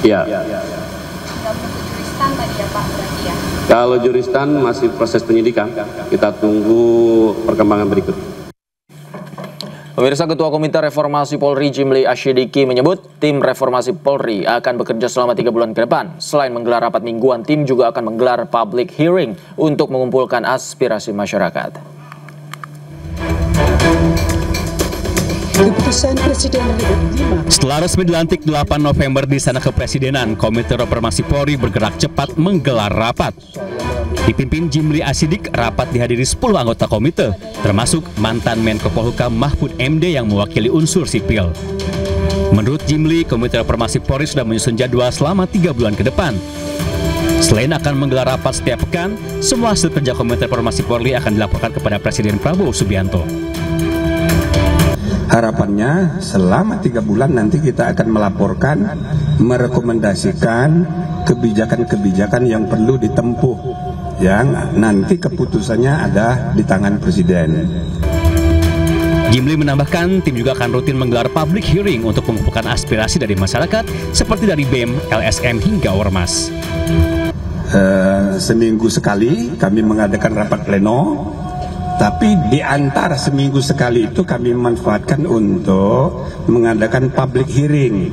Ya. Kalau Juristan masih proses penyidikan, kita tunggu perkembangan berikut. Pemirsa, Ketua Komite Reformasi Polri Jimli Asyidiki menyebut tim reformasi Polri akan bekerja selama 3 bulan ke depan. Selain menggelar rapat mingguan, tim juga akan menggelar public hearing untuk mengumpulkan aspirasi masyarakat. Keputusan Presiden Republik 5. Setelah resmi dilantik 8 November di Istana Kepresidenan, Komite Reformasi Polri bergerak cepat menggelar rapat. Dipimpin Jimli Asyidik, rapat dihadiri 10 anggota komite, termasuk mantan Menko Polhukam Mahfud MD yang mewakili unsur sipil. Menurut Jimli, Komite Reformasi Polri sudah menyusun jadwal selama 3 bulan ke depan. Selain akan menggelar rapat setiap pekan, semua hasil kerja Komite Reformasi Polri akan dilaporkan kepada Presiden Prabowo Subianto. Harapannya selama 3 bulan nanti kita akan melaporkan, merekomendasikan kebijakan-kebijakan yang perlu ditempuh, yang nanti keputusannya ada di tangan Presiden. Jimli menambahkan tim juga akan rutin menggelar public hearing untuk mengumpulkan aspirasi dari masyarakat seperti dari BEM, LSM hingga Ormas. Seminggu sekali kami mengadakan rapat pleno. Tapi di antara seminggu sekali itu kami manfaatkan untuk mengadakan public hearing,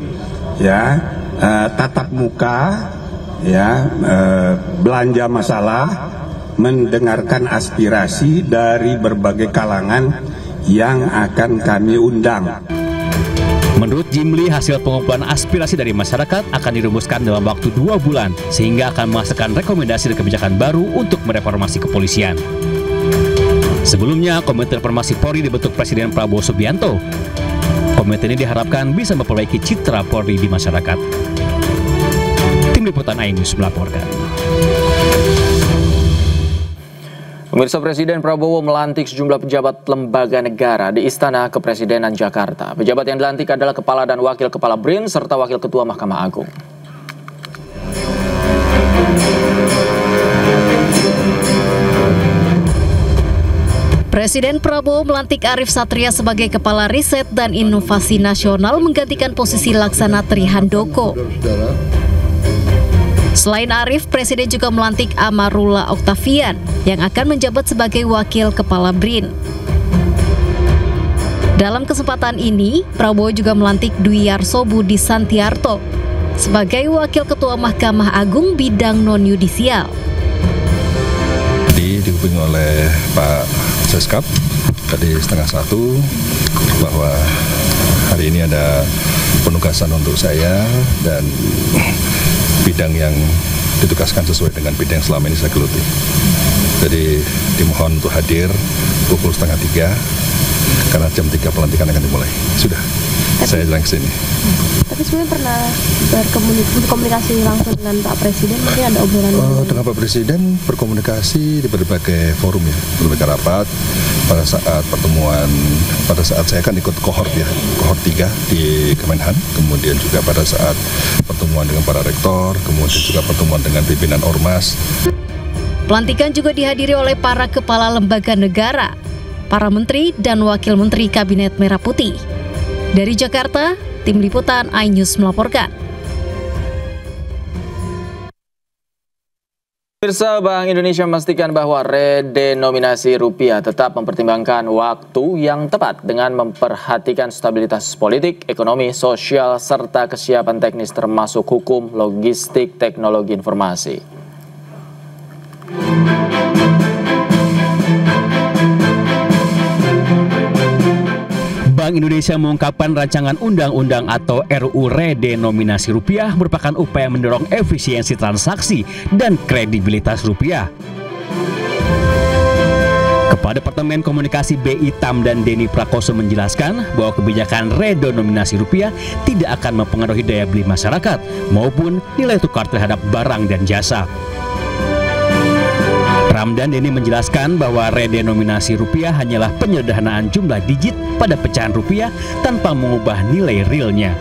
ya, tatap muka, ya, belanja masalah, mendengarkan aspirasi dari berbagai kalangan yang akan kami undang. Menurut Jimli, hasil pengumpulan aspirasi dari masyarakat akan dirumuskan dalam waktu 2 bulan, sehingga akan menghasilkan rekomendasi dan kebijakan baru untuk mereformasi kepolisian. Sebelumnya, Komite Reformasi Polri dibentuk Presiden Prabowo Subianto. Komite ini diharapkan bisa memperbaiki citra Polri di masyarakat. Tim Liputan iNews melaporkan. Pemirsa, Presiden Prabowo melantik sejumlah pejabat lembaga negara di Istana Kepresidenan Jakarta. Pejabat yang dilantik adalah Kepala dan Wakil Kepala BRIN serta Wakil Ketua Mahkamah Agung. Presiden Prabowo melantik Arief Satria sebagai Kepala Riset dan Inovasi Nasional menggantikan posisi Laksana Trihandoko. Selain Arief, Presiden juga melantik Amarullah Octavian yang akan menjabat sebagai Wakil Kepala BRIN. Dalam kesempatan ini, Prabowo juga melantik Dwi Yarso Budi Santiarto sebagai Wakil Ketua Mahkamah Agung bidang non-yudisial. Dihubungi oleh Pak Seskap tadi 12:30 bahwa hari ini ada penugasan untuk saya dan bidang yang ditugaskan sesuai dengan bidang yang selama ini saya geluti. Jadi dimohon untuk hadir pukul 2:30 karena jam 3 pelantikan akan dimulai. Sudah, saya jalan ke sini. Tapi sebelumnya pernah berkomunikasi langsung dengan Pak Presiden, mungkin ada obrolan? Dengan Pak Presiden berkomunikasi di berbagai forum ya, berbagai rapat. Pada saat pertemuan, pada saat saya kan ikut kohort ya, kohort 3 di Kemenhan, kemudian juga pada saat pertemuan dengan para rektor, kemudian juga pertemuan dengan pimpinan Ormas. Pelantikan juga dihadiri oleh para kepala lembaga negara, para menteri dan wakil menteri Kabinet Merah Putih. Dari Jakarta, Tim Liputan iNews melaporkan. Pemirsa, Bank Indonesia memastikan bahwa redenominasi rupiah tetap mempertimbangkan waktu yang tepat dengan memperhatikan stabilitas politik, ekonomi, sosial, serta kesiapan teknis termasuk hukum, logistik, teknologi informasi. Bank Indonesia mengungkapkan rancangan undang-undang atau RUU redenominasi rupiah merupakan upaya mendorong efisiensi transaksi dan kredibilitas rupiah. Kepala Departemen Komunikasi BI Tamdan Denny Prakoso menjelaskan bahwa kebijakan redenominasi rupiah tidak akan mempengaruhi daya beli masyarakat maupun nilai tukar terhadap barang dan jasa. Ramdan Denny menjelaskan bahwa redenominasi rupiah hanyalah penyederhanaan jumlah digit pada pecahan rupiah tanpa mengubah nilai realnya.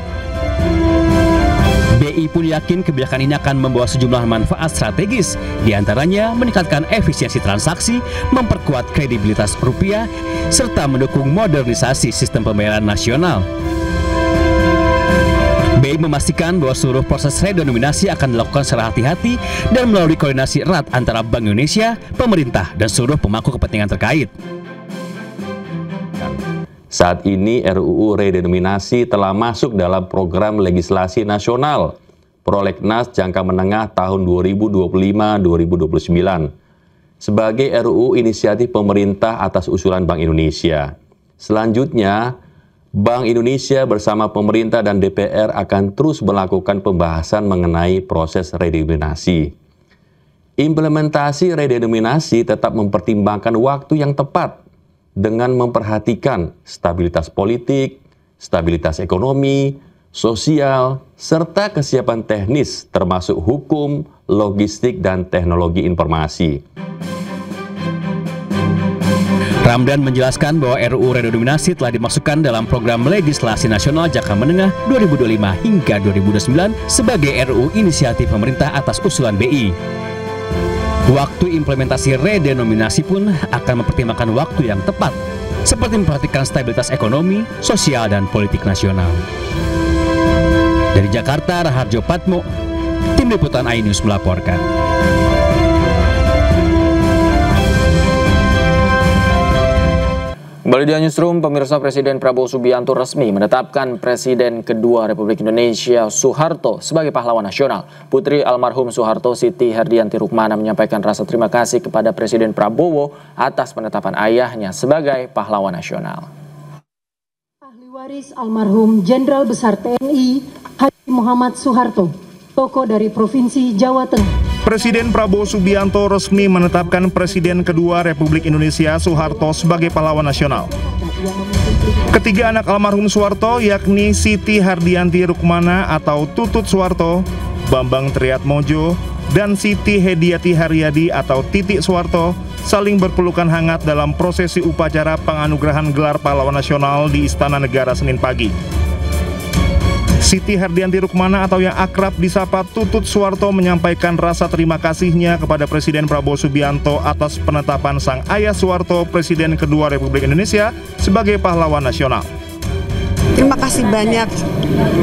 BI pun yakin kebijakan ini akan membawa sejumlah manfaat strategis, diantaranya meningkatkan efisiensi transaksi, memperkuat kredibilitas rupiah, serta mendukung modernisasi sistem pembayaran nasional. BI memastikan bahwa seluruh proses redenominasi akan dilakukan secara hati-hati dan melalui koordinasi erat antara Bank Indonesia, pemerintah, dan seluruh pemangku kepentingan terkait. Saat ini RUU redenominasi telah masuk dalam program legislasi nasional Prolegnas jangka menengah tahun 2025-2029 sebagai RUU inisiatif pemerintah atas usulan Bank Indonesia. Selanjutnya, Bank Indonesia bersama pemerintah dan DPR akan terus melakukan pembahasan mengenai proses redenominasi. Implementasi redenominasi tetap mempertimbangkan waktu yang tepat dengan memperhatikan stabilitas politik, stabilitas ekonomi, sosial, serta kesiapan teknis termasuk hukum, logistik, dan teknologi informasi. Ramdan menjelaskan bahwa RUU redenominasi telah dimasukkan dalam program legislasi nasional jangka menengah 2025 hingga 2029 sebagai RUU inisiatif pemerintah atas usulan BI. Waktu implementasi redenominasi pun akan mempertimbangkan waktu yang tepat, seperti memperhatikan stabilitas ekonomi, sosial, dan politik nasional. Dari Jakarta, Raharjo Patmo, Tim Liputan iNews melaporkan. Kembali di Newsroom, pemirsa, Presiden Prabowo Subianto resmi menetapkan Presiden kedua Republik Indonesia Soeharto sebagai pahlawan nasional. Putri almarhum Soeharto, Siti Herdianti Rukmana, menyampaikan rasa terima kasih kepada Presiden Prabowo atas penetapan ayahnya sebagai pahlawan nasional. Waris almarhum Jenderal Besar TNI Haji Muhammad Soeharto, tokoh dari Provinsi Jawa Tengah. Presiden Prabowo Subianto resmi menetapkan Presiden kedua Republik Indonesia Soeharto sebagai pahlawan nasional. Ketiga anak almarhum Soeharto yakni Siti Hardianti Rukmana atau Tutut Soeharto, Bambang Triatmojo, dan Siti Hediati Haryadi atau Titik Soeharto saling berpelukan hangat dalam prosesi upacara penganugerahan gelar pahlawan nasional di Istana Negara Senin pagi. Siti Hardianti Rukmana atau yang akrab disapa Tutut Soeharto menyampaikan rasa terima kasihnya kepada Presiden Prabowo Subianto atas penetapan sang ayah Soeharto Presiden kedua Republik Indonesia sebagai pahlawan nasional. Terima kasih banyak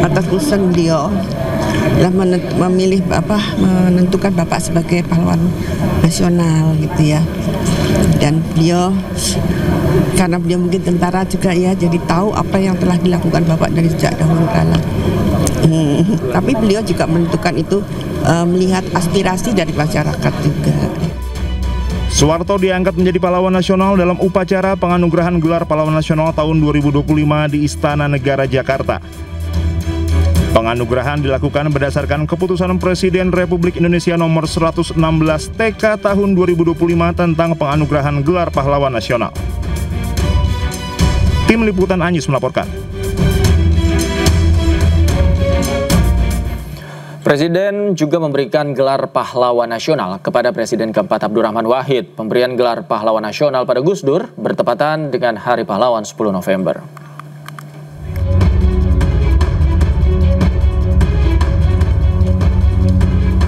atas keputusan beliau telah menentukan Bapak sebagai pahlawan nasional gitu ya. Dan beliau, karena beliau mungkin tentara juga ya, jadi tahu apa yang telah dilakukan Bapak dari sejak dahulu kala. Tapi beliau juga menentukan itu melihat aspirasi dari masyarakat juga. Soeharto diangkat menjadi pahlawan nasional dalam upacara penganugerahan gelar pahlawan nasional tahun 2025 di Istana Negara Jakarta. Penganugerahan dilakukan berdasarkan keputusan Presiden Republik Indonesia nomor 116 TK tahun 2025 tentang penganugerahan gelar pahlawan nasional. Tim Liputan Anyus melaporkan. Presiden juga memberikan gelar pahlawan nasional kepada Presiden keempat Abdurrahman Wahid. Pemberian gelar pahlawan nasional pada Gus Dur bertepatan dengan Hari Pahlawan 10 November.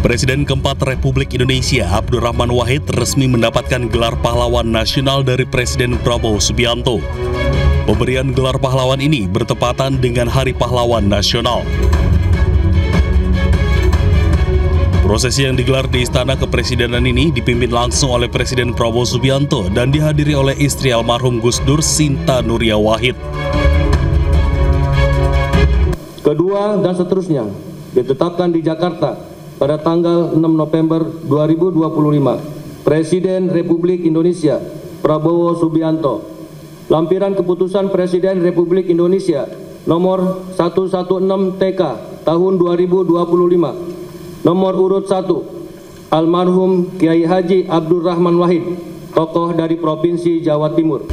Presiden keempat Republik Indonesia Abdurrahman Wahid resmi mendapatkan gelar pahlawan nasional dari Presiden Prabowo Subianto. Pemberian gelar pahlawan ini bertepatan dengan Hari Pahlawan Nasional. Prosesi yang digelar di Istana Kepresidenan ini dipimpin langsung oleh Presiden Prabowo Subianto dan dihadiri oleh istri almarhum Gus Dur, Sinta Nuria Wahid. Kedua dan seterusnya ditetapkan di Jakarta pada tanggal 6 November 2025, Presiden Republik Indonesia Prabowo Subianto. Lampiran Keputusan Presiden Republik Indonesia nomor 116 TK tahun 2025, nomor urut 1, almarhum Kiai Haji Abdurrahman Wahid, tokoh dari Provinsi Jawa Timur.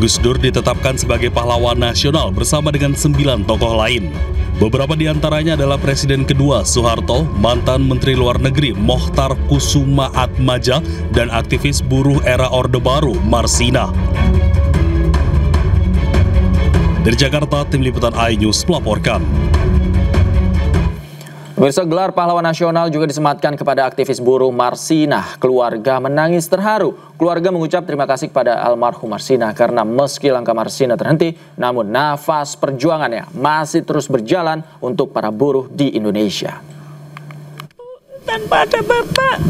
Gus Dur ditetapkan sebagai pahlawan nasional bersama dengan 9 tokoh lain. Beberapa di antaranya adalah Presiden kedua Soeharto, mantan Menteri Luar Negeri Mokhtar Kusuma Atmaja, dan aktivis buruh era Orde Baru Marsina. Dari Jakarta, Tim Liputan iNews melaporkan. Pemirsa, gelar pahlawan nasional juga disematkan kepada aktivis buruh Marsinah. Keluarga menangis terharu. Keluarga mengucap terima kasih kepada almarhum Marsinah karena meski langkah Marsinah terhenti, namun nafas perjuangannya masih terus berjalan untuk para buruh di Indonesia. Tanpa ada Bapak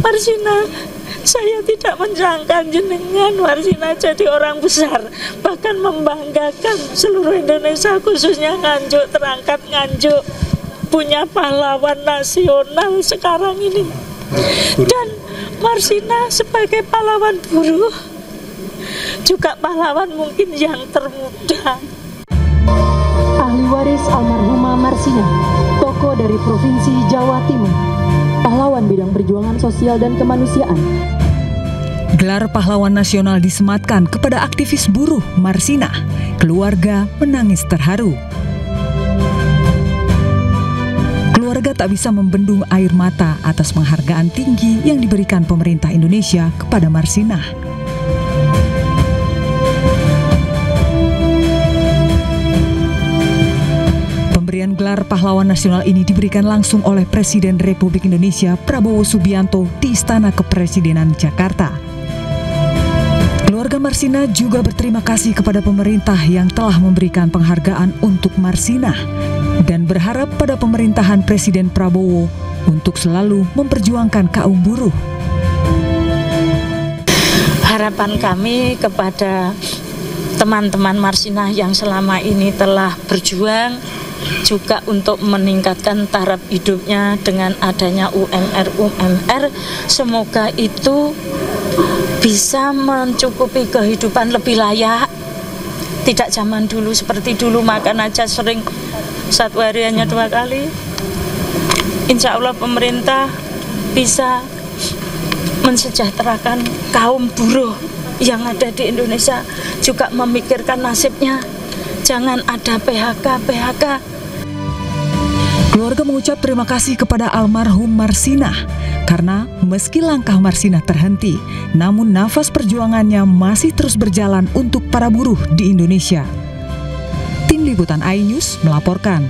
Marsinah, saya tidak menjangka jenengan Marsinah jadi orang besar, bahkan membanggakan seluruh Indonesia, khususnya Nganjuk, terangkat Nganjuk punya pahlawan nasional sekarang ini. Dan Marsinah sebagai pahlawan buruh juga pahlawan mungkin yang termuda. Ahli waris almarhumah Marsinah, tokoh dari Provinsi Jawa Timur, pahlawan bidang perjuangan sosial dan kemanusiaan. Gelar pahlawan nasional disematkan kepada aktivis buruh Marsinah. Keluarga menangis terharu. Keluarga tak bisa membendung air mata atas penghargaan tinggi yang diberikan pemerintah Indonesia kepada Marsinah. Pemberian gelar pahlawan nasional ini diberikan langsung oleh Presiden Republik Indonesia Prabowo Subianto di Istana Kepresidenan Jakarta. Keluarga Marsinah juga berterima kasih kepada pemerintah yang telah memberikan penghargaan untuk Marsinah dan berharap pada pemerintahan Presiden Prabowo untuk selalu memperjuangkan kaum buruh. Harapan kami kepada teman-teman Marsinah yang selama ini telah berjuang juga untuk meningkatkan taraf hidupnya dengan adanya UMR. Semoga itu bisa mencukupi kehidupan lebih layak. Tidak zaman dulu seperti dulu makan aja sering 1 hari hanya 2 kali. Insya Allah pemerintah bisa mensejahterakan kaum buruh yang ada di Indonesia, juga memikirkan nasibnya. Jangan ada PHK. Keluarga mengucap terima kasih kepada almarhum Marsinah karena meski langkah Marsinah terhenti, namun nafas perjuangannya masih terus berjalan untuk para buruh di Indonesia. Tim Liputan iNews melaporkan.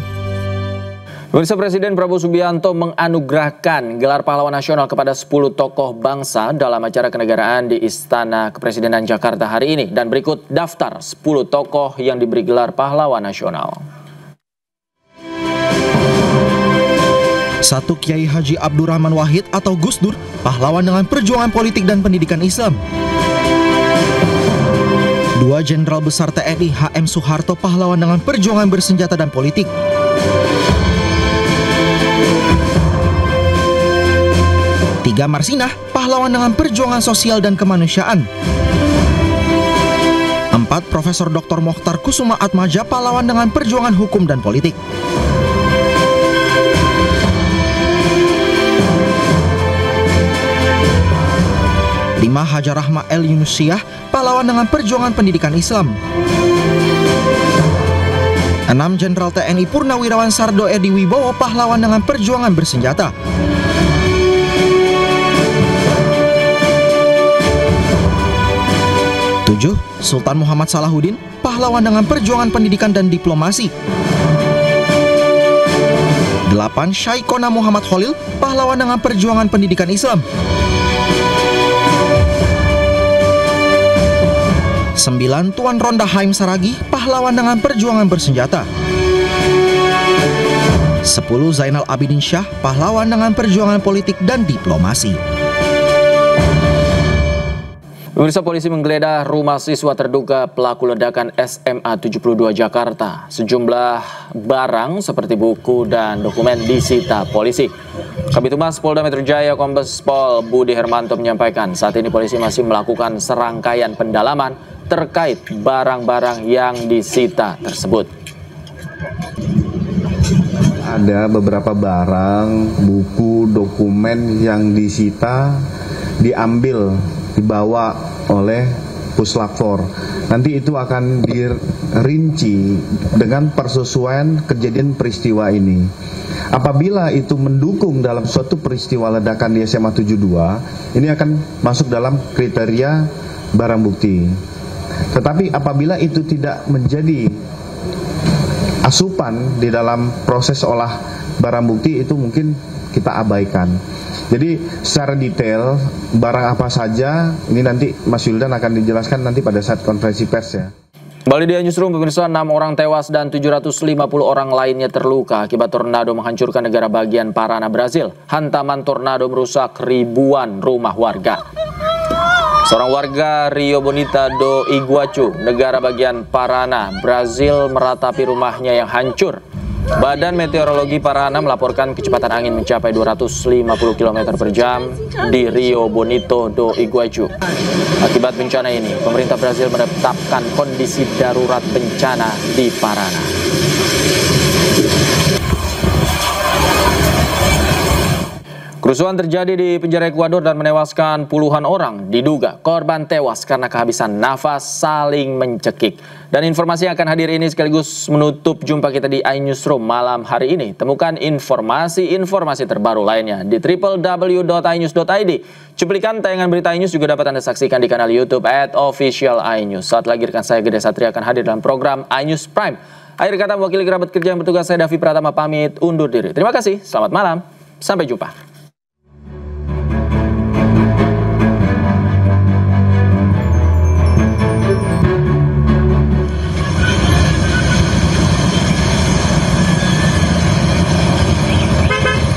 Pemirsa, Presiden Prabowo Subianto menganugerahkan gelar pahlawan nasional kepada 10 tokoh bangsa dalam acara kenegaraan di Istana Kepresidenan Jakarta hari ini. Dan berikut daftar 10 tokoh yang diberi gelar pahlawan nasional. 1. Kiai Haji Abdurrahman Wahid atau Gus Dur, pahlawan dengan perjuangan politik dan pendidikan Islam. 2. Jenderal Besar TNI HM Soeharto, pahlawan dengan perjuangan bersenjata dan politik. 3. Marsinah, pahlawan dengan perjuangan sosial dan kemanusiaan. 4. Profesor Dr. Mokhtar Kusuma Atmaja, pahlawan dengan perjuangan hukum dan politik. 5. Hajar Rahma El Yunusiah, pahlawan dengan perjuangan pendidikan Islam. 6. Jenderal TNI Purnawirawan Sardo Edi Wibowo, pahlawan dengan perjuangan bersenjata. 7. Sultan Muhammad Salahuddin, pahlawan dengan perjuangan pendidikan dan diplomasi. 8. Syaikona Muhammad Khalil, pahlawan dengan perjuangan pendidikan Islam. 9. Tuan Ronda Haim Saragi, pahlawan dengan perjuangan bersenjata. 10. Zainal Abidin Syah, pahlawan dengan perjuangan politik dan diplomasi. Pemirsa, polisi menggeledah rumah siswa terduga pelaku ledakan SMA 72 Jakarta. Sejumlah barang seperti buku dan dokumen disita polisi. Kabid Humas Polda Metro Jaya Kombes Pol Budi Hermanto menyampaikan saat ini polisi masih melakukan serangkaian pendalaman terkait barang-barang yang disita tersebut. Ada beberapa barang, buku, dokumen yang disita, dibawa oleh Puslap 4. Nanti itu akan dirinci dengan persesuaian kejadian peristiwa ini. Apabila itu mendukung dalam suatu peristiwa ledakan di SMA 72, ini akan masuk dalam kriteria barang bukti. Tetapi apabila itu tidak menjadi asupan di dalam proses olah barang bukti, itu mungkin kita abaikan. Jadi secara detail barang apa saja ini nanti Mas Yuldan akan dijelaskan nanti pada saat konferensi pers ya. Kembali di Newsroom, pemirsa, 6 orang tewas dan 750 orang lainnya terluka akibat tornado menghancurkan negara bagian Parana, Brazil. Hantaman tornado merusak ribuan rumah warga. Seorang warga Rio Bonita do Iguacu, negara bagian Parana, Brazil, meratapi rumahnya yang hancur. Badan Meteorologi Parana melaporkan kecepatan angin mencapai 250 km per jam di Rio Bonito do Iguacu. Akibat bencana ini, pemerintah Brazil menetapkan kondisi darurat bencana di Parana. Kerusuhan terjadi di penjara Ekuador dan menewaskan puluhan orang. Diduga korban tewas karena kehabisan nafas saling mencekik. Dan informasi yang akan hadir ini sekaligus menutup jumpa kita di iNewsroom malam hari ini. Temukan informasi-informasi terbaru lainnya di www.inews.id. Cuplikan tayangan berita iNews juga dapat Anda saksikan di kanal YouTube @officialinews. Saat lagi rekan saya Gede Satria akan hadir dalam program iNews Prime. Akhir kata mewakili kerabat kerja yang bertugas, saya Davi Pratama pamit undur diri. Terima kasih, selamat malam, sampai jumpa.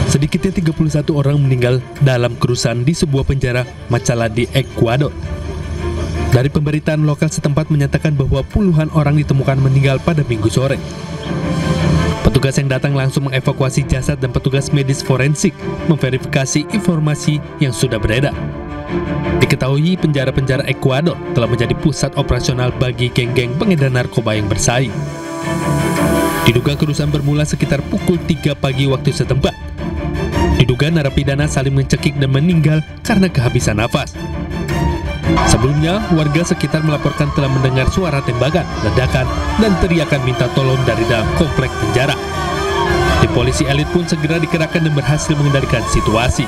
Sedikitnya 31 orang meninggal dalam kerusuhan di sebuah penjara Machala di Ekuador. Dari pemberitaan lokal setempat menyatakan bahwa puluhan orang ditemukan meninggal pada Minggu sore. Petugas yang datang langsung mengevakuasi jasad dan petugas medis forensik memverifikasi informasi yang sudah beredar. Diketahui penjara-penjara Ekuador telah menjadi pusat operasional bagi geng-geng pengedar narkoba yang bersaing. Diduga kerusuhan bermula sekitar pukul 3 pagi waktu setempat. Diduga narapidana saling mencekik dan meninggal karena kehabisan nafas. Sebelumnya, warga sekitar melaporkan telah mendengar suara tembakan, ledakan, dan teriakan minta tolong dari dalam komplek penjara. Tim polisi elit pun segera dikerahkan dan berhasil mengendalikan situasi.